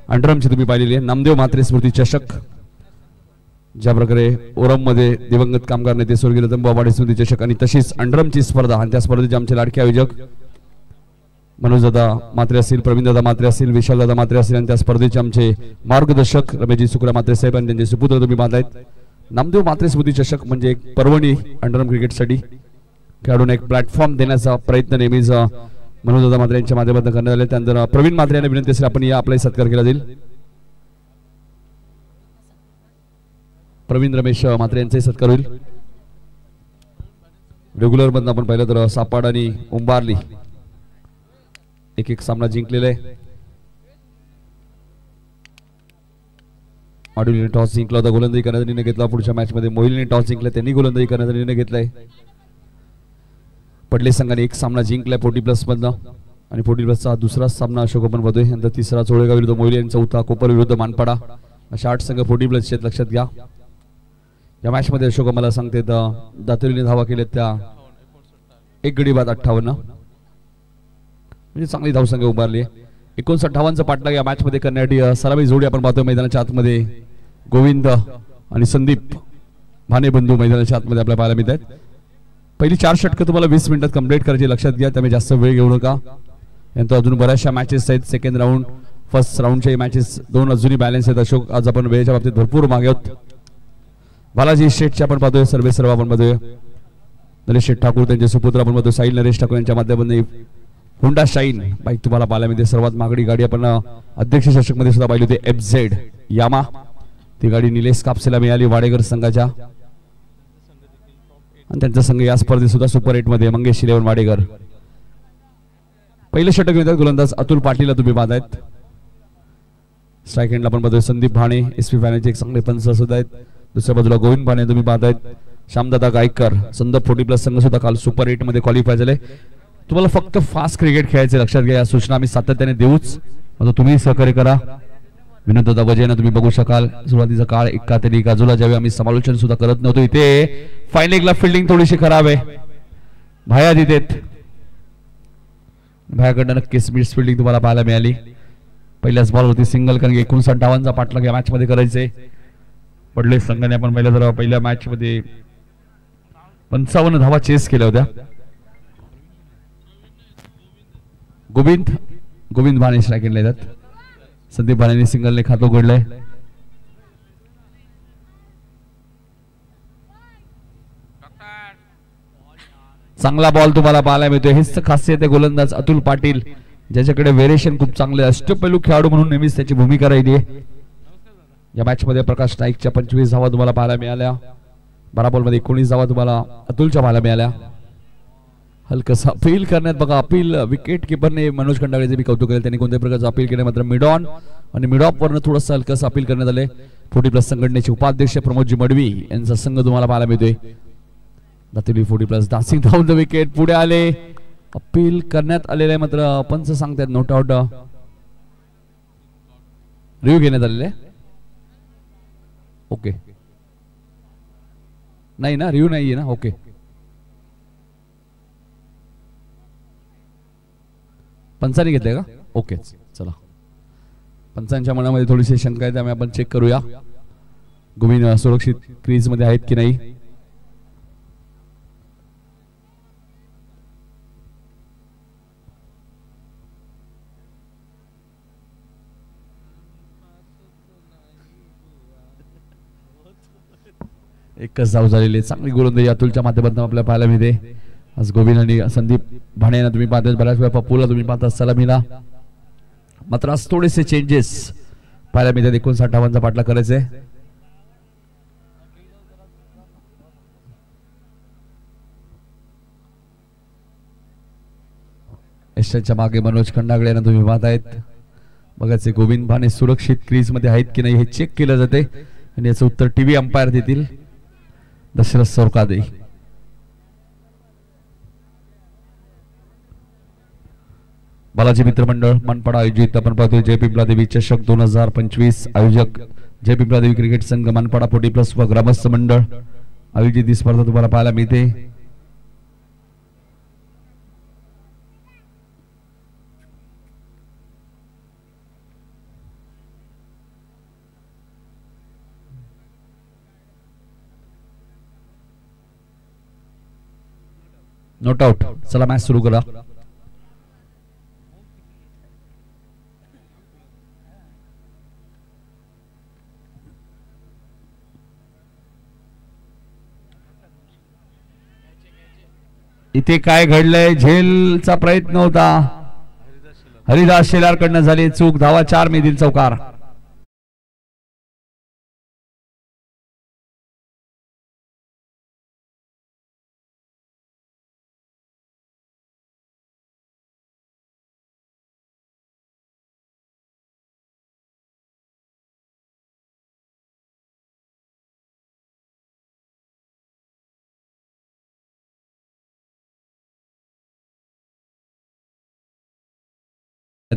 अंडरमची तुम्ही पाहिलेली आहे नामदेव म्हात्रे स्मृती चषक. ज्या प्रकारे ओरम मध्ये दिवंगत कामगार नेते स्वर्गीय रतनबाबा स्मृती चषक आणि तशीच अंडरमची स्पर्धा आणि त्या स्पर्धेचे आमचे लाडके आयोजक मनोजदादा म्हात्रे असतील प्रवीणदादा म्हात्रे असतील विशालदादा म्हात्रे असतील आणि त्या स्पर्धेचे आमचे मार्गदर्शक रमेशजी सुकरा म्हात्रे साहेब आणि त्यांचे सुपुत्र तुम्ही पाहतायत. नामदेव म्हात्रे स्मृती चषक म्हणजे एक पर्वणी अंडरम क्रिकेटसाठी खेळाडूंना एक प्लॅटफॉर्म देण्याचा प्रयत्न नेहमीच मनोजदादा म्हात्रे यांच्या माध्यमातून करण्यात आले. त्यानंतर प्रवीण म्हात्रे यांना विनंती असेल आपण या आपला सत्कार केला जाईल. प्रवीण रमेश म्हात्रे यांचाही सत्कार होईल. रेग्युलर मधून आपण पाहिलं तर सापाड आणि उंबारली एक सामना जिंकलेला आहे. आडुलीने टॉस जिंकला होता गोलंदाजी करण्याचा निर्णय घेतला. पुढच्या मॅच मध्ये मोहिलने टॉस जिंकला त्यांनी गोलंदाजी करण्याचा निर्णय घेतलाय. पडले संघाने एक सामना जिंकलाय 40+ मधनं आणि 40+चा दुसरा सामना अशोक आपण बघतोय. नंतर तिसरा चोळेगाव विरुद्ध मोहिली आणि चौथा कोपर विरुद्ध मानपाडा अशा 8 संघ 40+ आहेत लक्षात घ्या. या मॅच मध्ये अशोक मला सांगते दातोलीने धावा केल्या त्या 1 गडी बाद 58 म्हणजे चांगली धावसंख्या उभारली. 59 धावांचा पाठलाग या मॅच मध्ये करण्यासाठी सलामी जोडी आपण पाहतोय मैदानाच्या आतमध्ये गोविंद आणि संदीप भाने बंधू मैदानाच्या आतमध्ये आपल्याला पाहायला मिळत आहेत. पहिली 4 षटकं तुम्हाला 20 मिनिटात कंप्लीट करायची, लक्षात घ्या. त्यामुळे जास्त वेळ घेऊ नका. यानंतर अजून बऱ्याचशा मॅचेस आहेत. सेकंड राऊंड फर्स्ट राऊंडचे मॅचेस 2 अजूनही बॅलन्स आहेत. अशोक आज आपण वेळेच्या बाबतीत भरपूर मागे आहोत. बालाजी शेठचे आपण पाहतोय, सर्व आपण पाहतोय. नरेश शेठ ठाकूर त्यांचे सुपुत्र आपण पाहतोय. साहिल नरेश ठाकूर यांच्या माध्यमातून होंडा शाईन बाईक तुम्हाला पाहायला मिळते. सर्वात महागडी गाडी आपण अध्यक्ष चषक मध्ये सुद्धा पाहिली होती, FZ यामा. ती गाडी निलेश कापसेला मिळाली वाडेकर संघाच्या, आणि त्यांचा संघ या स्पर्धेत सुद्धा सुपर 8 मध्ये मंगेश 11 वाडेकर. पहिलं षटक मिळतात गोलंदाज अतुल पाटीलला तुम्ही पाहतायत. स्ट्राईक हँडला आपण पाहतोय संदीप भाणे, SP फायनलचे एक चांगले पंच सुद्धा आहेत. दुसऱ्या बाजूला गोविंद भाणे तुम्ही पाहतायत. श्यामदादा गायकर संदर्भ 40+ संघ सुद्धा काल सुपर 8 मध्ये क्वालिफाय झाले. तुम्हाला फक्त फास्ट क्रिकेट खेळायचे, लक्षात घ्या. या सूचना आम्ही सातत्याने देऊच, आता तुम्ही सहकार्य करा. विनोद दादा वजयना तुम्ही बघू शकाल. सुरुवातीचा काळ एका तरी बाजूला ज्यावेळी आम्ही समालोचन सुद्धा करत नव्हतो, इथे फायनल एकला फिल्डिंग थोडीशी खराब आहे. भाया दिदेत भायाकडनं नक्कीच मिस फिल्डिंग तुम्हाला पाहायला मिळाली. पहिल्याच बॉलवरती सिंगल, कारण 59 धावांचा पाठलाग या मॅच मध्ये करायचे. पडले संघाने आपण पहिल्या मॅच मध्ये 55 धावा चेस केल्या होत्या. गोविंद भाणे स्ट्राईक हँडला येतात. संदीप भाणेने सिंगलने खातं उघडलंय. चांगला बॉल तुम्हाला पाहायला मिळतोय. हेच खासियत आहे गोलंदाज अतुल पाटील, ज्याच्याकडे व्हेरिएशन खूप चांगले, अष्टपैलू खेळाडू म्हणून नेहमीच त्याची भूमिका राहिली आहे. या मॅच मध्ये प्रकाश नाईकच्या 25 धावा तुम्हाला पाहायला मिळाल्या. 12 बॉल मध्ये 19 धावा तुम्हाला अतुलच्या पाहायला मिळाल्या. हलकस अपील करण्यात बघा, अपील विकेट किपरने मनोज खंडागळेचे मी कौतुक केले. त्यांनी कोणत्याही प्रकारचं अपील केले, मात्र मिड ऑन आणि मिड ऑफ वरनं थोडंसं हलकस अपील करण्यात आले. 40+ संघटनेचे उपाध्यक्ष प्रमोदजी मडवी यांचा संघ तुम्हाला पाहायला मिळतोय. दातिवली 40+ डान्सिंग डाऊन द विकेट पुढे आले. अपील करण्यात आलेले, मात्र पंच सांगतात नोट आउट. रिव्ह्यू घेण्यात आलेले. ओके, नाही ना, रिव्ह्यू नाहीये ना. ओके, पंचाने घेतले का? ओके, चला. पंचांच्या मनामध्ये थोडीशी शंका आहे, त्यामुळे आपण चेक करूया गोविंद सुरक्षित क्रीज मध्ये आहेत की नाही. एकच धाव झालेली, चांगली गोलंदाजी अतुलच्या माध्यमातून आपल्याला पाहायला मिळते. आज गोविंद आणि संदीप भाणे यांना तुम्ही पाहता, बऱ्याच वेळा पप्पूला तुम्ही पाहता, सलामीला. मात्र आज थोडेसे चेंजेस पाहायला मिळतात. 59 धावांचा पाठलाग करायचा आहे. यशाच्या मागे मनोज खंडागळे यांना तुम्ही पाहतायत. बघायचे गोविंद भाणे सुरक्षित क्रीज मध्ये आहेत की नाही हे चेक केलं जाते, आणि याचं उत्तर टीव्ही अंपायर देतील दशरथ सोरकादे. बालाजी मित्रमंडळ मनपाडा आयोजित आपण पाहतोय जय पिंपळादेवी चषक 2025. आयोजक जय पिंपळादेवी क्रिकेट संघ मनपाडा 40+ व ग्रामस्थ मंडळ आयोजित ही स्पर्धा तुम्हाला पाहायला मिळते. Note out. चला मॅच सुरू करा. इथे काय घडलंय? झेलचा प्रयत्न होता, हरिदास शेलार कडनं झाली चूक. धावा 4 मिळतील चौकार.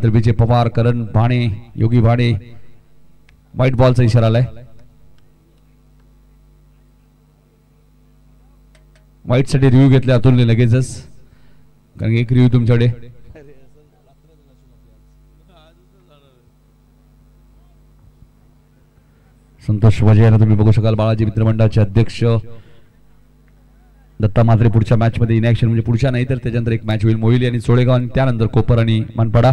विजय पवार, करण भाणे, योगी भाणे. व्हाईट बॉलचा इशारा आलाय. व्हाईट साठी रिव्ह्यू घेतले अतुलने लगेचच, कारण एक रिव्ह्यू तुमच्याकडे. संतोष वजे यांना तुम्ही बघू शकाल, बाळाजी मित्रमंडळाचे अध्यक्ष. दत्ता मात्रे पुढच्या मॅच मध्ये इनॅक्शन, म्हणजे पुढच्या नाही तर त्याच्यानंतर एक मॅच होईल मोहिली आणि सोळेगाव आणि त्यानंतर कोपर आणि मनपाडा.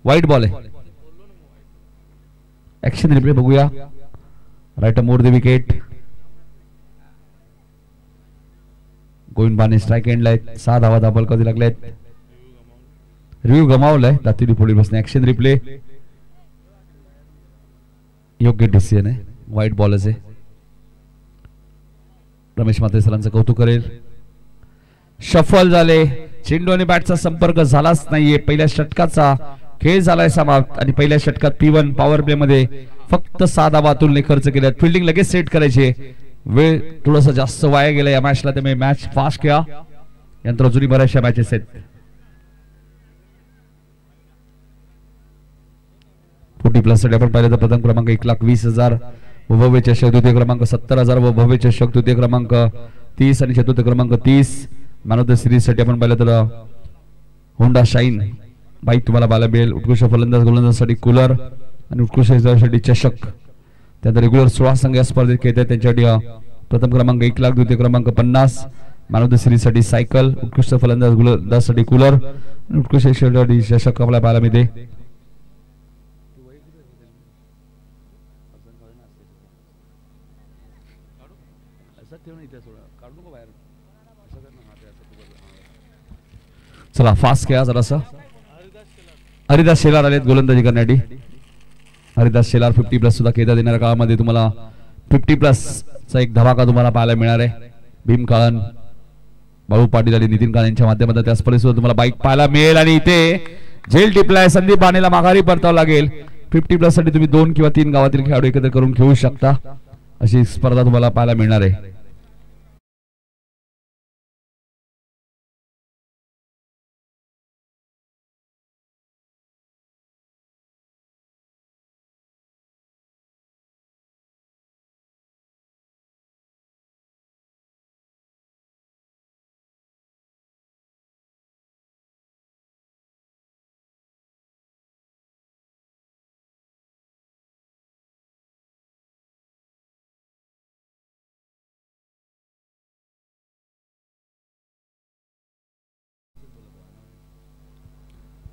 वाईट बॉल आहे. ऍक्शन रिप्ले बघूया. Right more the wicket. Govind बाने स्ट्राईक एंडला आहेत. 6 धावा दाबल कधी लागलेत. रिव्ह्यू गमावलाय दातिली पुढे बसणे. Action replay. योग्य डिसिजन आहे. वाईट बॉलच आहे. रमेश मात्रे सरांचं कौतुक करेल. शफल झाले. चेंडू आणि बॅटचा संपर्क झालाच नाहीये. पहिल्या षटकाचा खेळ झालाय समाप्त आणि पहिल्या षटकात P1 पॉवर प्ले मध्ये फक्त 6 धावा अतुलने खर्च केल्यात. फिल्डिंग लगेच सेट करायची. वेळ थोडासा जास्त वाया गेला या मॅचला, त्यामुळे मॅच फास्ट खेळा. यानंतर अजूनही बऱ्याचशा मॅचेस आहेत. 40+ साठी आपण पाहिलं तर प्रथम क्रमांक 1,20,000 व भव्य चषक, द्वितीय क्रमांक 70,000 व भव्य चषक, तृतीय क्रमांक 30 आणि चतुर्थ क्रमांक 30. मॅन ऑफ द सिरीज साठी आपण पाहिलं तर होंडा शाईन बाईक तुम्हाला पाहायला मिळेल. उत्कृष्ट फलंदाज गोलंदाजासाठी कूलर आणि उत्कृष्ट साठी चषक. त्यानंतर रेग्युलर 16 संघ या स्पर्धेत खेळतात. त्यांच्यासाठी प्रथम क्रमांक 1,00,000, द्वितीय क्रमांक 50. मॅन ऑफ द सिरीज साठी सायकल, उत्कृष्ट फलंदाज गोलंदाजासाठी कूलर आणि उत्कृष्ट साठी चषक आपल्याला पाहायला मिळते. चला फास्ट खेळा जरासा. हरिदास शेलार आलेत गोलंदाजी करण्यासाठी. हरिदास शेलार 50+ सुद्धा खेळता येणाऱ्या काळामध्ये तुम्हाला 50+ चा एक धमाका तुम्हाला पाहायला मिळणार आहे. भीम काळन, बाळू पाटील आणि नितीन काळन यांच्या माध्यमातून त्या स्पर्धेत सुद्धा तुम्हाला बाईक पाहायला मिळेल. आणि इथे झेल टिपलाय. संदीप बानेला माघारी परतावं लागेल. 50+ साठी तुम्ही 2 किंवा 3 गावातील खेळाडू एकत्र करून खेळू शकता. अशी स्पर्धा तुम्हाला पाहायला मिळणार आहे.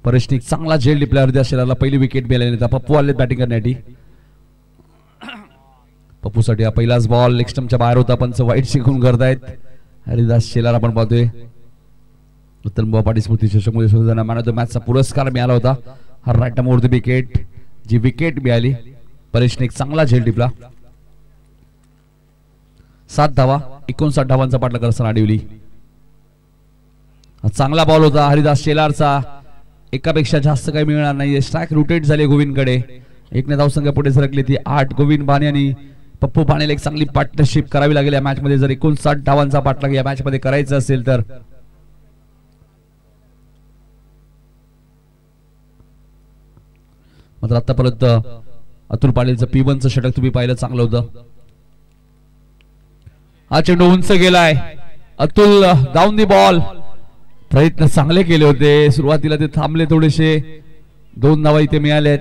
परेशने चांगला झेल टिपला. हरिदास शेलारला पहिली विकेट मिळाली. पप्पू आले बॅटिंग करण्यासाठी. पप्पूसाठी हा पहिलाच बॉल लेग स्टंपच्या बाहेर होता. पंच वाईट शिकून करतायत. हरिदास शेलार आपण पाहतोय. रतन पाटील स्मृती चषकमध्ये सुद्धा मॅन ऑफ द मॅचचा पुरस्कार मिळाला होता. हा राईट मोर द विकेट, जी विकेट मिळाली. परेशने एक चांगला झेल टिपला. 7 धावा 59 धावांचा पाठलाग करताना अडवली. चांगला बॉल होता हरिदास शेलारचा. एकापेक्षा जास्त काही मिळणार नाही. स्ट्राईक रोटेट झाले गोविंदकडे. 1 धावसंख्या पुढे सरकली ती 8. गोविंद बाने आणि पप्पू बानेला एक चांगली पार्टनरशिप करावी लागेल या मॅच मध्ये. जर 59 धावांचा पाठलाग या मॅच मध्ये करायचा असेल तर. मात्र आतापर्यंत अतुल पाटीलचं P1 चं षटक तुम्ही पाहिलं चांगलं होतं. हा चेंडू उंच गेलाय. Atul down the ball. प्रयत्न चांगले केले होते. सुरुवातीला ते थांबले थोडेसे. 2 धावा इथे मिळाल्यात.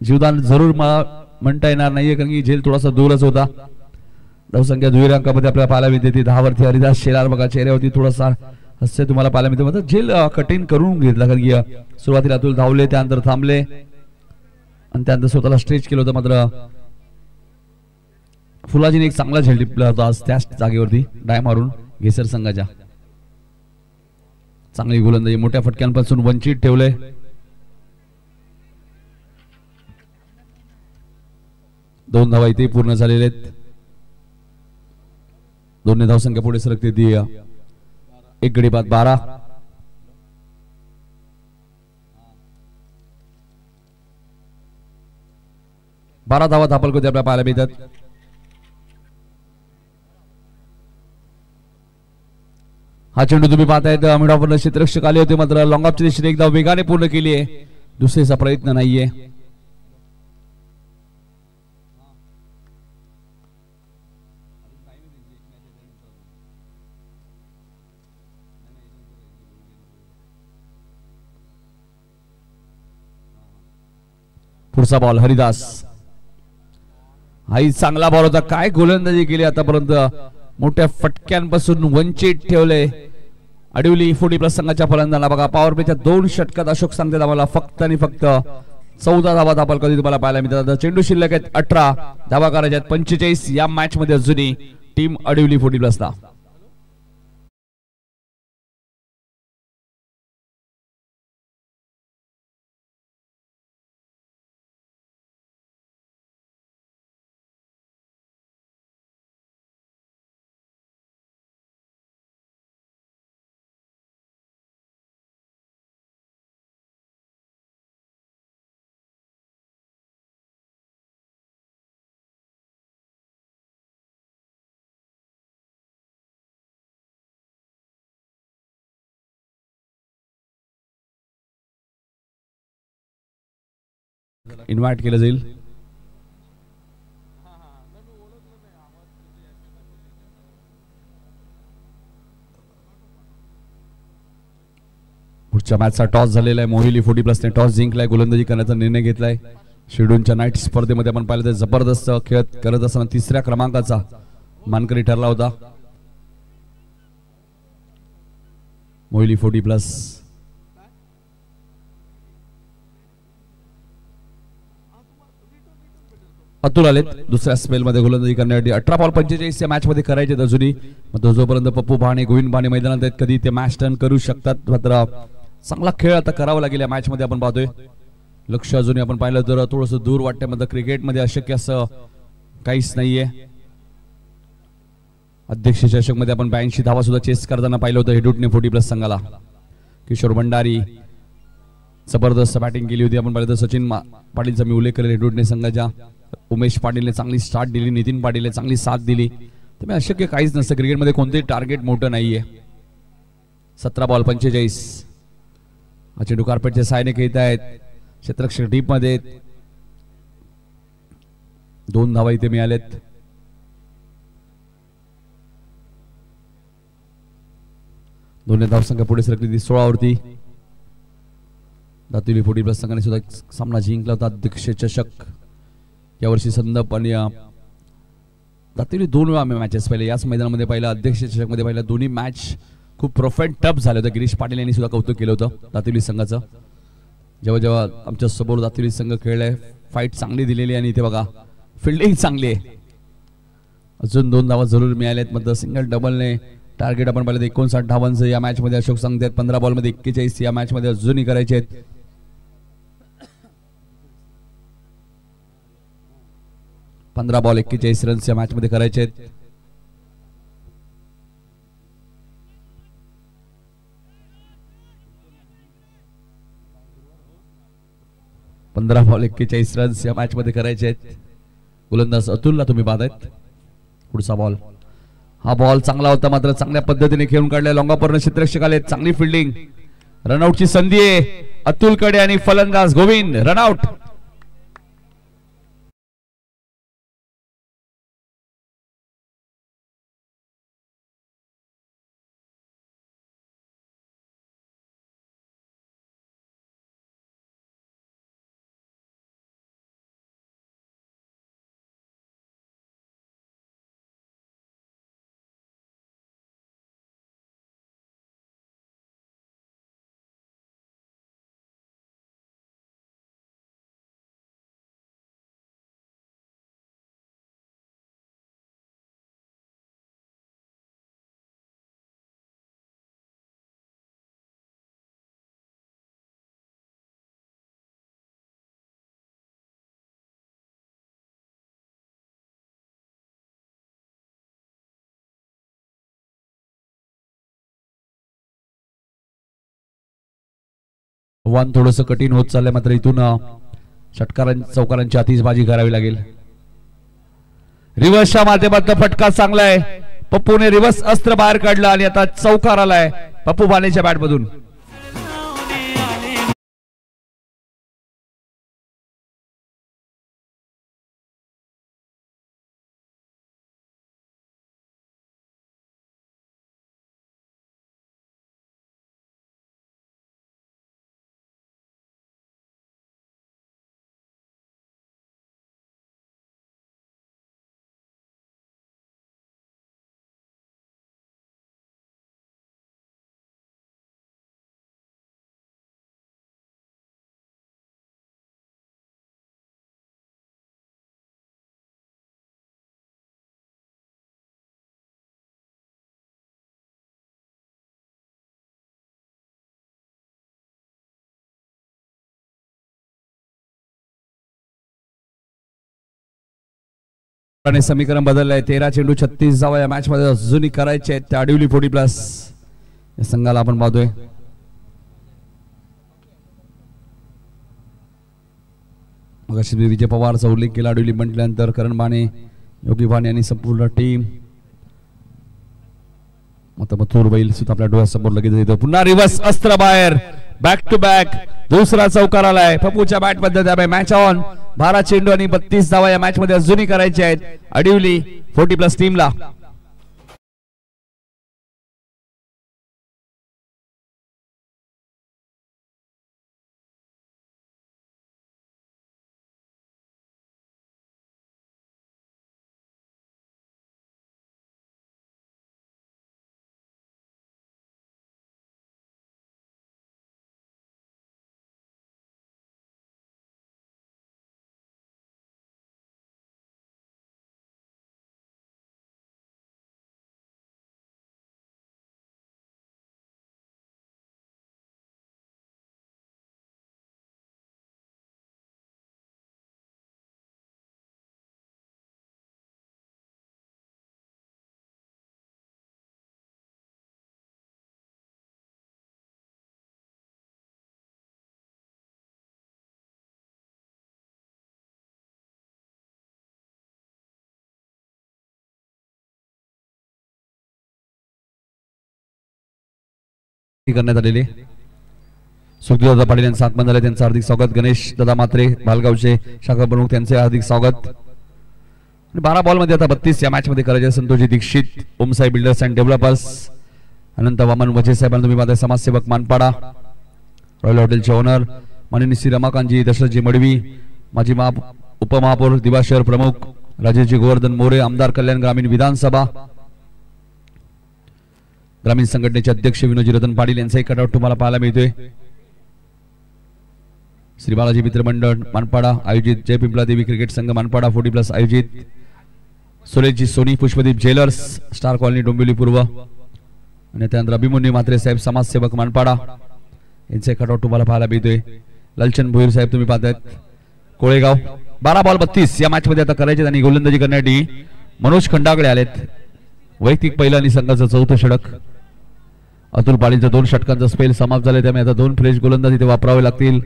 जीवदान जरूर म्हणता येणार नाहीये कारण की झेल थोडासा दूरच होता. धावसंख्या दुहेरी अंकामध्ये आपल्याला पाहायला मिळते ती 10 वरती. हरिदास शेलार बघा चेहऱ्यावरती थोडासा हास्य तुम्हाला पाहायला मिळते. म्हणजे झेल कठीण करून घेतला कारण की सुरुवातीला अतुल धावले, त्यानंतर थांबले आणि त्यानंतर स्वतःला स्ट्रेच केलं होतं. मात्र फुलाजीने एक चांगला झेल टिपला होता आज त्याच जागेवरती डाय मारून घेसर संघाच्या. चांगली गोलंदाजी. मोठ्या फटक्यांपासून वंचित ठेवले. दोन धावा इथे पूर्ण झालेले आहेत. 2 धावसंख्या पुढे सरकते ती 1 गडी बाद 12. धावा धापल कधी आपल्याला पाहायला मिळतात. हा चेंडू तुम्ही पाहतायत मिड ऑफ क्षेत्ररक्षक आले होते मात्र लॉंग ऑफच्या दिशेने एकदा वेगाने पूर्ण केली आहे. दुसरीचा प्रयत्न नाहीये. पुढचा बॉल हरिदास. हाही चांगला बॉल होता. काय गोलंदाजी केली आतापर्यंत मोठ्या फटक्यांपासून वंचित ठेवले अडिवली 40 प्लस संघाच्या फलंदाजाला. बघा पॉवर प्लेच्या 2 षटकात अशोक सांगतात आम्हाला फक्त आणि फक्त 14 धावा दाखल कधी तुम्हाला पाहायला मिळतात. चेंडू शिल्लक आहेत 18, धावा करायच्या आहेत 45 या मॅच मध्ये अजूनही टीम अडिवली 40 प्लसला. इन्व्हाइट केलं जाईल. पुढच्या मॅचचा टॉस झालेला आहे. मोहिली 40 प्लसने टॉस जिंकलाय, गोलंदाजी करण्याचा निर्णय घेतलाय. शेड्यूलच्या नाईट स्पर्धेमध्ये आपण पाहिलं तर जबरदस्त खेळ करत असताना 3ऱ्या क्रमांकाचा मानकरी ठरला होता मोहिली 40 प्लस. अतुल आलेत दुसऱ्या स्पेल मध्ये गोलंदाजी करण्यासाठी. 18 बॉल 45 या मॅच मध्ये करायचे अजूनही. मात्र जोपर्यंत पप्पू भाणे गोविंद भाणे मैदानात आहेत कधी ते मॅच टर्न करू शकतात. मात्र चांगला खेळ आता करावा लागेल या मॅच मध्ये आपण पाहतोय. लक्ष अजूनही आपण पाहिलं तर थोडंसं दूर वाटतंय. मात्र क्रिकेटमध्ये अशक्य असं काहीच नाहीये. अध्यक्ष चषक मध्ये आपण 82 धावा सुद्धा चेस करताना पाहिलं होतं हेडूटने 40 प्लस संघाला. किशोर भंडारी जबरदस्त बॅटिंग केली होती. आपण पाहिलं तर सचिन पाटीलचा मी उल्लेख करेल हेडूटने संघाच्या. उमेश पाटीलने चांगली स्टार्ट दिली, नितीन पाटीलने चांगली साथ दिली. त्यामुळे अशक्य काहीच नसतं क्रिकेटमध्ये, कोणतेही टार्गेट मोठं नाहीये. 17 बॉल 45. चेंडू कार्पेटच्या साहाय्याने खेळत आहेत. क्षेत्ररक्षक डीप मध्ये 2 धावा इथे मिळालेत. दोन्ही धावसंख्या पुढे सरकली 16 वरती. दातिवली 40 प्लस संघाने सुद्धा सामना जिंकला होता अध्यक्ष चषक यावर्षी. संदप आणि दातिवली 2 वेळा मॅचेस पाहिले याच मैदानामध्ये पाहिलं. अध्यक्ष चषक मध्ये पाहिलं. दोन्ही मॅच खूप प्रॉफ अँड टफ झाले होते. गिरीश पाटील यांनी सुद्धा कौतुक केलं होतं दातिवली संघाचं. जेव्हा जेव्हा आमच्या समोर दातिवली संघ खेळलाय फाईट चांगली दिलेली आणि इथे बघा फिल्डिंग चांगली आहे. अजून 2 धावा जरूर मिळाल्यात. मग सिंगल डबलने टार्गेट आपण पाहिलं 59 धावांचं या मॅच मध्ये अशोक सांगतात. 15 बॉल मध्ये 41 या मॅच मध्ये अजूनही करायचे आहेत. पंधरा बॉल 41 रन्स या मॅच मध्ये करायचे आहेत. पंधरा बॉल 41 रन्स या मॅच मध्ये करायचे आहेत. गोलंदाज अतुलला तुम्ही पाहतायत. पुढचा बॉल, हा बॉल चांगला होता मात्र चांगल्या पद्धतीने खेळून काढलाय. लॉंगापूर्ण क्षेत्ररक्षक आले. चांगली फिल्डिंग. रनआउटची संधी आहे अतुलकडे आणि फलंदाज गोविंद रनआउट. आव्हान थोडंसं कठीण होत चाललंय मात्र इथून चौकारांची आतिषबाजी करावी लागेल. रिव्हर्सच्या माध्यमातून फटका चांगला आहे. पप्पूने रिव्हर्स अस्त्र बाहेर काढलं आणि आता चौकार आलाय पप्पू बानेच्या बॅट मधून. आणि समीकरण बदललंय. 13 चेंडू 36 धावा या मॅच मध्ये अजूनही करायचे आहेत. त्या अडिवली 40+ या संघाला आपण पाहतोय. मगाशी विजय पवारचा उल्लेख केला. अडिवली म्हटल्यानंतर करण बाणे, योगी बाणे आणि संपूर्ण टीम. आता मथुर बैल सुद्धा आपल्या डोळ्यासमोर लगेच येतो. पुन्हा रिव्हर्स अस्त्र बाहेर. बॅक टू बॅक दुसरा चौकार आलाय पप्पूच्या बॅट मध्ये. त्यामुळे मॅच ऑन. 12 चेंडू आणि 32 धावा या मॅच मध्ये अजूनही करायचे आहेत अडिवली 40+ टीमला. करण्यात आलेले. सुखदेवदादा पाटील यांचं आगमन झाले. त्यांचं हार्दिक स्वागत. गणेश दादा मात्रे भालगावचे शाखा प्रमुख त्यांचे हार्दिक स्वागत. 12 बॉल मध्ये आता 32 या मॅच मध्ये करायचे. Santoshji Dixit, Omsai Builders and Developers, Anant Waman Waje साहेबांना तुम्ही पाहताय. समाजसेवक मानपाडा, रॉयल हॉटेलचे ओनर माननीय श्री रमाकांतजी दशरथजी मडवी, माजी उपमहापौर दिवा शहर प्रमुख राजेशजी गोवर्धन मोरे, आमदार कल्याण ग्रामीण विधानसभा ग्रामीण संघटनेचे अध्यक्ष विनोदजी रतन पाटील यांचाही कटआउट तुम्हाला पाहायला मिळतोय. श्री बालाजी मित्र मंडळ मानपाडा आयोजित जय पिंपला देवी क्रिकेट संघ मानपाडा 40+ आयोजित Sureshji Soni Pushpdeep Jewellers Star Colony Dombivli पूर्व आणि त्यानंतर अभिमन्यू म्हात्रे साहेब समाजसेवक मानपाडा यांचे कटआउट तुम्हाला पाहायला मिळतोय. लालचंद भोईर साहेब तुम्ही पाहतायत कोळेगाव. 12 बॉल 32 या मॅच मध्ये आता करायचे आणि गोलंदाजी करण्यासाठी मनोज खंडागळे आलेत. वैयक्तिक पहिला आणि संघाचं 4थं षटक. अतुल पाटीलचा 2 षटकांचा स्पेल समाप्त झाले. त्यामुळे आता 2 फ्रेश गोलंदाज इथे वापरावे लागतील.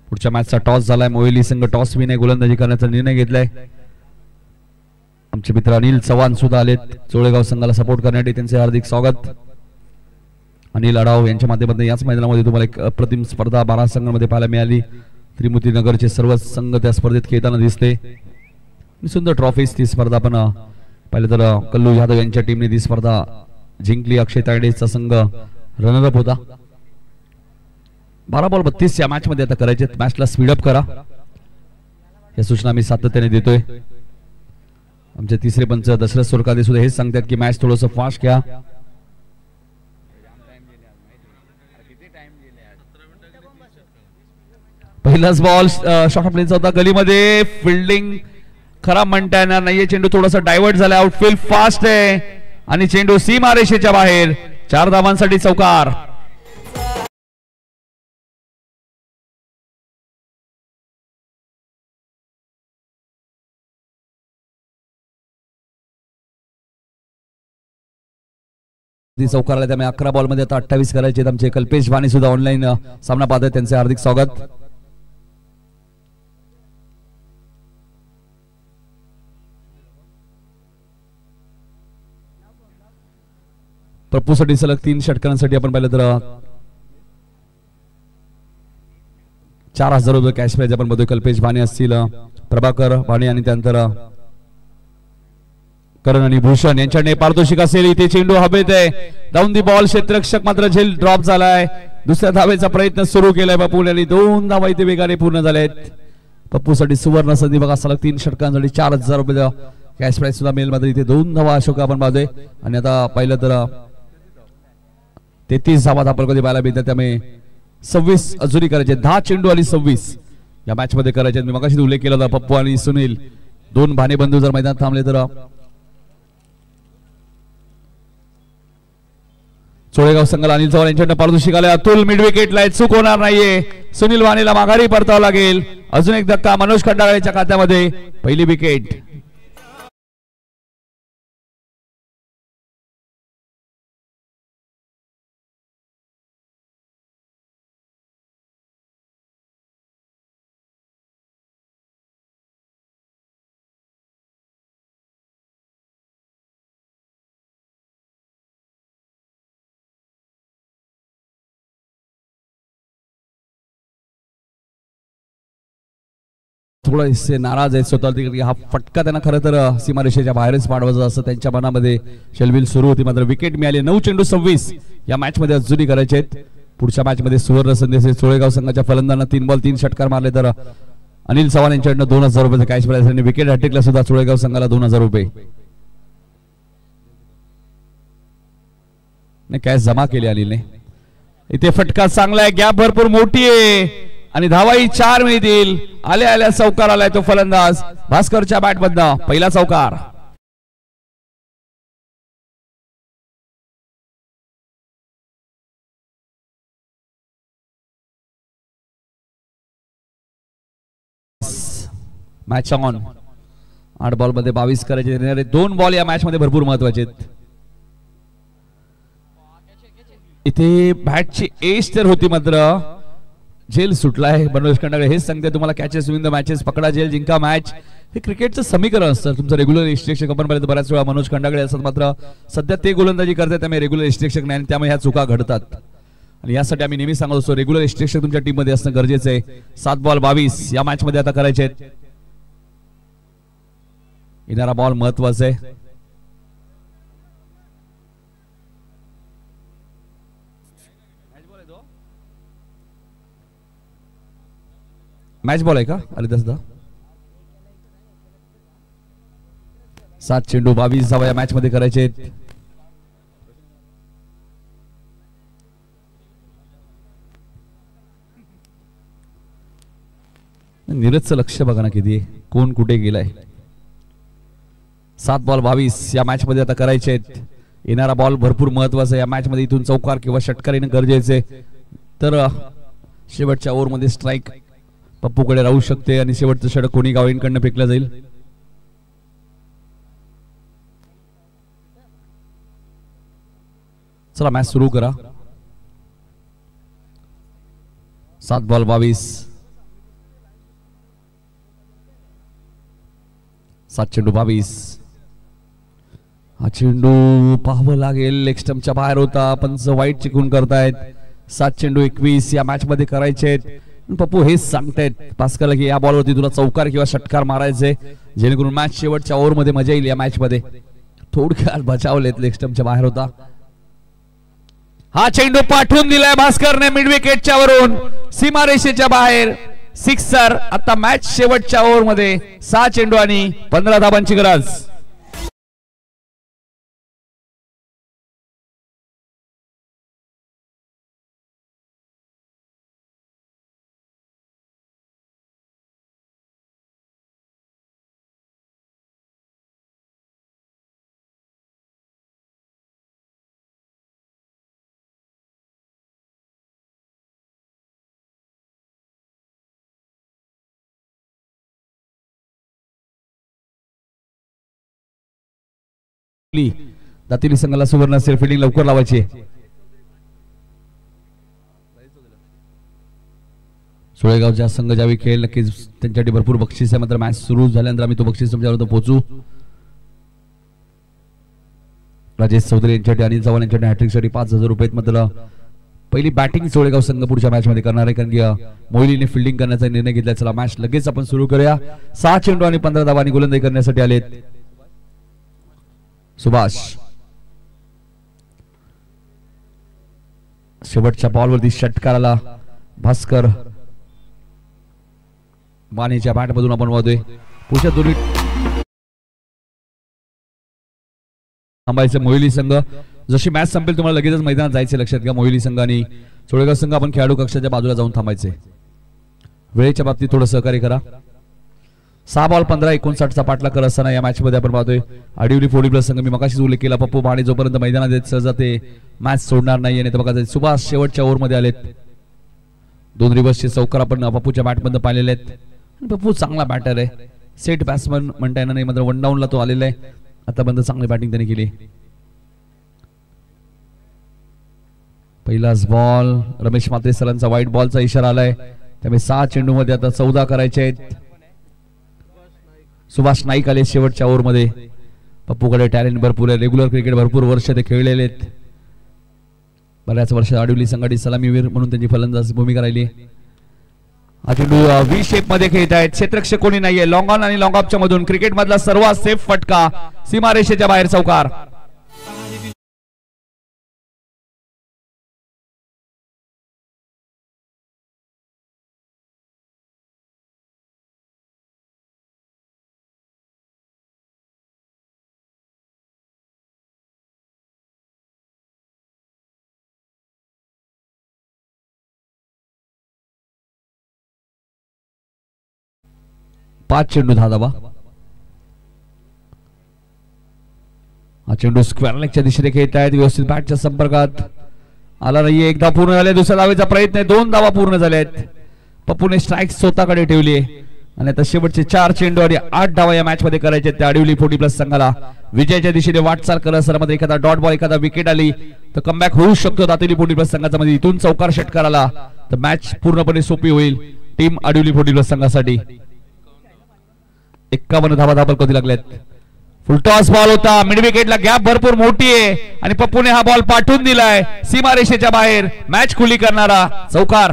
पुढच्या मॅचचा टॉस झालाय. मोहिली संघ टॉस विने गोलंदाजी करण्याचा निर्णय घेतलाय. आमचे मित्र अनिल चव्हाण सुद्धा आलेत चोळेगाव संघाला सपोर्ट करण्यासाठी. त्यांचे हार्दिक स्वागत. अनिल अडाव यांच्या माध्यमातून याच मैदानामध्ये तुम्हाला एक अप्रतिम स्पर्धा 12 संघांमध्ये पाहायला मिळाली. त्रिमूर्ती नगरचे सर्व संघ त्या स्पर्धेत खेळताना दिसते. सुंदर ट्रॉफीज ती स्पर्धा आपण पाहिलं तर कल्लू यादव यांच्या टीमने ती स्पर्धा जिंकली. अक्षय तायडेचा संघ रनरअप होता. 12 बॉल 32 या मॅच मध्ये आता करायचे. मॅचला स्पीडअप करा या सूचना मी सातत्याने देतोय. आमचे तिसरे पंच दशरथ सुरकादे सुद्धा हेच सांगतात की मॅच थोडंसं फास्ट घ्या. पहिलाच बॉल शॉर्ट प्लेनचा होता. गलीमध्ये फिल्डिंग खराब म्हणता येणार नाहीये. चेंडू थोडासा डायव्हर्ट झाला. आउटफील्ड फास्ट आहे आणि चेंडू सीमारेषेच्या बाहेर. 4 धावांसाठी चौकार. चौकारला. त्यामुळे 11 बॉल मध्ये आता 28 करायचे. आमचे कल्पेश भाणे सुद्धा ऑनलाईन सामना पाहतात. त्यांचे हार्दिक स्वागत. पप्पूसाठी सलग 3 षटकांसाठी आपण पाहिलं तर 4,000 रुपये कॅश प्राइज आपण बघतोय. कल्पेश भाणे असतील, प्रभाकर भाणे आणि त्यानंतर करण आणि भूषण यांच्याकडे पारितोषिक असेल. इथे चेंडू हवेत आहे. Down the ball. क्षेत्ररक्षक मात्र झेल ड्रॉप झालाय. दुसऱ्या धावेचा प्रयत्न सुरू केलाय पप्पू यांनी. 2 धावा इथे वेगाने पूर्ण झालेत. पप्पूसाठी सुवर्ण संधी बघा. सलग 3 षटकांसाठी 4,000 रुपये कॅश प्राइज सुद्धा मिळेल. मात्र इथे 2 धावा अशोक आपण पाहतोय. आणि आता पाहिलं तर 33 धावा आपण कधी पाहायला मिळतात. त्यामुळे 26 अजूनही करायचे. 10 चेंडू आणि 26 या मॅच मध्ये करायचे. मी मगाशी उल्लेख केला होता पप्पू आणि सुनील 2 भाणे बंधू जर मैदानात थांबले तर चोळेगाव संघाला अनिल चव्हाण यांच्याकडे पारितोषिक आले. अतुल मिड विकेटला चूक होणार नाहीये. सुनील वाणीला माघारी परतावं लागेल. अजून एक धक्का मनोज खंडागळेच्या खात्यामध्ये. पहिली विकेट. थोडं हिस्से नाराज आहेत स्वतः. हा फटका त्यांना खरं तर सीमारेषेच्या बाहेरच पाडवायचा असं त्यांच्या मनामध्ये शलबिल सुरू होती. मात्र विकेट मिळाली. 9 चेंडू 26 या मॅच मध्ये अजूनही करायचे आहेत. पुढच्या मॅच मध्ये सुवर्ण संदेश. चोळेगाव संघाच्या फलंदाजांना 3 बॉल 3 षटकार मारले तर अनिल चव्हाण यांच्याकडनं 2000 रुपयाचं कॅश प्राइज आणि विकेट हॅट्रिकला सुद्धा चोळेगाव संघाला 2000 रुपये कॅश जमा केले अनिलने. इथे फटका चांगला आहे. गॅप भरपूर मोठी आहे आणि धावाही 4 मिळतील. आल्या आल्या चौकार आलाय तो फलंदाज भास्करच्या बॅट मधनं. पहिला चौकार. Match on. 8 बॉल मध्ये 22 करायचे. 2 बॉल या मॅच मध्ये भरपूर महत्वाचे आहेत. इथे बॅटची एज तर होती मात्र जेल सुटलाय. मनोज खंडागळे हेच सांगते तुम्हाला कॅचेस विन द मॅचेस. पकडा जेल जिंका मॅच. हे क्रिकेटचं समीकरण असतं. तुमचं रेग्युलर इष्टरक्षक आपण पाहिलं बऱ्याच वेळा मनोज खंडागळे असतात मात्र सध्या ते गोलंदाजी करतात त्यामुळे रेग्युलर इष्टरक्षक नाही. त्यामुळे ह्या चुका घडतात आणि यासाठी आम्ही नेहमी सांगत असतो रेग्युलर इष्टरक्षक तुमच्या टीम मध्ये असणं गरजेचं आहे. 7 बॉल 22 या मॅच मध्ये आता करायचे आहेत. येणारा बॉल महत्वाचा आहे. मॅच बॉल आहे का अरे 10 7 चेंडू 22 धावा या मॅच मध्ये करायचे. नीरजचं लक्ष बघा ना किती कोण कुठे गेलाय. 7 बॉल 22 या मॅच मध्ये आता करायचे आहेत. येणारा बॉल भरपूर महत्वाचा या मॅच मध्ये. इथून चौकार किंवा षटकार येणं गरजेचे तर शेवटच्या ओव्हर मध्ये स्ट्राईक पप्पूकडे राहू शकते आणि शेवटचं षटक कोणी गावींकडनं फेकलं जाईल. चला मॅच सुरू करा. 7 बॉल 22 7 चेंडू 22. हा चेंडू पाहावं लागेल. लेग स्टंपच्या बाहेर होता. पंच वाईट चिकून करतायत. 7 चेंडू 21 या मॅच मध्ये करायचे. पप्पू हेच सांगतायत भास्करला की या बॉलवरती तुला चौकार किंवा षटकार मारायचे जेणेकरून मॅच शेवटच्या ओव्हर मध्ये मजा येईल. या मॅच मध्ये थोडक्यात बचावलेत. लेग स्टंपच्या बाहेर होता. हा चेंडू पाठवून दिलाय भास्करने मिड विकेटच्या वरून सीमारेषेच्या बाहेर. सिक्सर. आता मॅच शेवटच्या ओव्हर मध्ये 6 चेंडू आणि 15 धाबांची गरज. दातिली संघाला सुवर्ण असेल. फिल्डिंग लवकर लावायची. सोळेगावच्या संघ ज्यावेळी खेळ नक्कीच त्यांच्यासाठी भरपूर बक्षीस आहे. मात्र मॅच सुरू झाल्यानंतर आम्ही तो बक्षीस तुमच्यापर्यंत पोहोचू. राजेश चौधरी यांच्यासाठी अनिल चव्हाण यांच्यासाठी हॅट्रिकसाठी 5000 रुपये. मात्र पहिली बॅटिंग सोळेगाव संघ पुढच्या मॅच मध्ये करणार आहे कारण की मोहिलीने फिल्डिंग करण्याचा निर्णय घेतला. चला मॅच लगेच आपण सुरू करूया. 6 चेंडू आणि 15 धावांनी गोलंदाजी करण्यासाठी आलेत सुभाष. शेवटच्या बॉलवरती षटकाराला भास्कर. वाणीच्या बॅट मधून आपण वाहतोय. पुढच्या दोन्ही थांबायचं. मोहिली संघ जशी मॅच संपेल तुम्हाला लगेचच मैदानात जायचे. लक्षात घ्या मोहिली संघ आणि सोळेगाव संघ आपण खेळाडू कक्षाच्या बाजूला जाऊन थांबायचे. वेळेच्या बाबतीत थोडं सहकार्य करा. 6 बॉल 15-59 चा पाठलाग करत असताना या मॅच मध्ये आपण पाहतोय आडिवली 40 संघ मी मगाशीच उल्लेख केला पप्पू भाणे जोपर्यंत मैदानात येत सहज ते मॅच सोडणार नाही आणि बघा सुभाष शेवटच्या ओव्हर मध्ये आलेत 2 रिव्हर्सचे चौकार आपण पप्पूच्या बॅट मध्ये पाहिलेले आहेत पप्पू चांगला बॅटर आहे सेट बॅट्समन म्हणता येणार नाही मात्र 1 डाऊनला तो आलेला आहे आतापर्यंत चांगली बॅटिंग त्यांनी केली पहिलाच बॉल रमेश म्हात्रे सरांचा व्हाईट बॉलचा इशारा आलाय त्यामुळे 6 चेंडूमध्ये आता 14 करायचे आहेत सुभाष नाईक आले शेवटच्या ओव्हर मध्ये पप्पूकडे टॅलेंट भरपूर आहे रेग्युलर क्रिकेट भरपूर वर्ष ते खेळलेले आहेत बऱ्याच वर्ष आडिवली संघाची सलामीवीर म्हणून त्यांची फलंदाज भूमिका राहिली हा चेंडू व्ही शेप मध्ये खेळत आहेत क्षेत्ररक्षक कोणी नाहीये लॉंग ऑन आणि लॉंग ऑफच्या मधून क्रिकेट मधला सर्वात सेफ फटका सीमारेषेच्या बाहेर चौकार पाच चेंडू 10 धावा हा चेंडू स्क्वेअर लेगच्या दिशेने खेळत आहेत व्यवस्थित बॅटच्या संपर्कात आला नाहीये एकदा पूर्ण झाले दुसऱ्या धावेचा प्रयत्न आहे 2 धावा पूर्ण झाल्या आहेत पप्पूने स्ट्राईक स्वतःकडे ठेवली आणि आता शेवटचे 4 चेंडू आणि 8 धावा या मॅच मध्ये करायचे त्या आडिवली 40+ संघाला विजयाच्या दिशेने वाटचाल करत असताना मध्ये एखादा डॉट बॉल एखादा विकेट आली तर कमबॅक होऊ शकतो दातेली 40+ संघाचा मध्ये इथून चौकार षटकार आला तर मॅच पूर्णपणे सोपी होईल टीम आडिवली 40+ संघासाठी 51 धावा धाबल कधी लागल्यात फुलटॉस बॉल होता मिड विकेटला गॅप भरपूर मोठी आहे आणि पप्पूने हा बॉल पाठवून दिलाय सीमारेषेच्या बाहेर मॅच खुली करणारा चौकार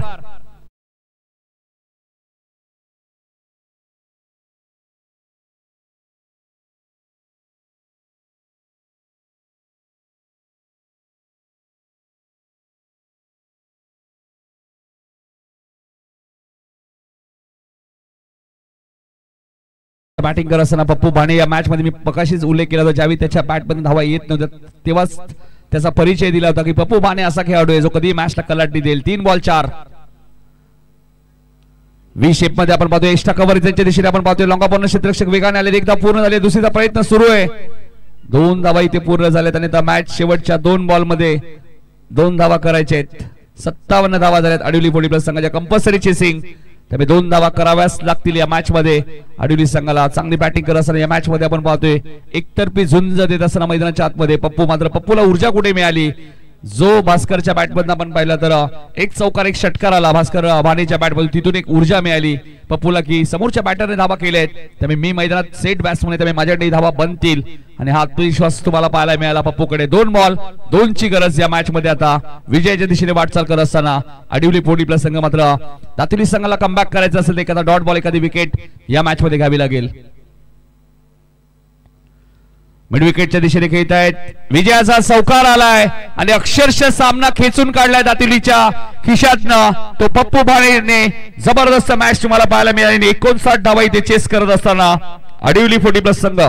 बॅटिंग करत असताना पप्पू भाणे या मॅच मध्ये मी पकाशीच उल्लेख केला होता ज्यावेळी त्याच्या बॅट मध्ये धावा येत नव्हत्या तेव्हाच त्याचा परिचय दिला होता की पप्पू भाणे असा खेळाडू आहे जो कधी मॅचला कलाटणी देईल 3 बॉल 4 व्ही शेप मध्ये आपण पाहतोय एक्स्ट्रा कव्हरेजच्या दिशेने आपण पाहतोय लॉंग ऑन क्षेत्ररक्षक वेगाने आले एकदा पूर्ण झाले दुसरीचा प्रयत्न सुरू आहे 2 धावा इथे पूर्ण झाल्यात आणि त्या मॅच शेवटच्या 2 बॉल मध्ये 2 धावा करायचे आहेत 57 धावा झाल्यात आडिवली 40+ संघाच्या कंपल्सरी चेसिंग त्यामुळे 2 धावा कराव्याच लागतील या मॅच मध्ये आडिवली संघाला चांगली बॅटिंग करत असताना या मॅच मध्ये आपण पाहतोय एकतर्फी झुंज देत असताना मैदानाच्या आतमध्ये पप्पू मात्र पप्पूला ऊर्जा कुठे मिळाली जो भास्करच्या बॅट मधून आपण पाहिलं तर एक चौकार एक षटकार आला भास्कर भाणेच्या बॅट मधून तिथून एक ऊर्जा मिळाली पप्पूला की समोरच्या बॅटरने धावा केल्यात त्यामुळे मी मैदानात सेट बॅट्समन त्यामुळे माझ्याकडे धावा बनतील आणि हा आत्मविश्वास तुम्हाला पाहायला मिळाला पप्पूकडे 2 बॉल 2 ची गरज या मॅच मध्ये आता विजयाच्या दिशेने वाटचाल करत असताना आडिवली 40+ संघ मात्र दातेली संघाला कमबॅक करायचं असेल तर एखादा डॉट बॉल एखादी विकेट या मॅच मध्ये घ्यावी लागेल मिड विकेटच्या दिशेने खेळत आहेत विजयाचा चौकार आलाय आणि अक्षरशः सामना खेचून काढलाय दातेलीच्या खिशातनं तो पप्पू भाणेने जबरदस्त मॅच तुम्हाला पाहायला मिळाली 59 धावा इथे चेस करत असताना आडिवली 40+ संघ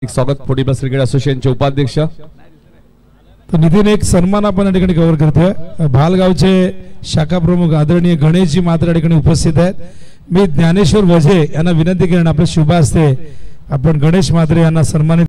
स्वागत 40+ क्रिकेट असोसिएशनचे उपाध्यक्ष तर नितीन एक सन्मान आपण या ठिकाणी कव्हर करतोय भालगावचे शाखा प्रमुख आदरणीय गणेशजी मात्र या ठिकाणी उपस्थित आहेत मी ज्ञानेश्वर वझे यांना विनंती करेन आपल्या शुभ हस्ते आपण गणेश मात्रे यांना सन्मानित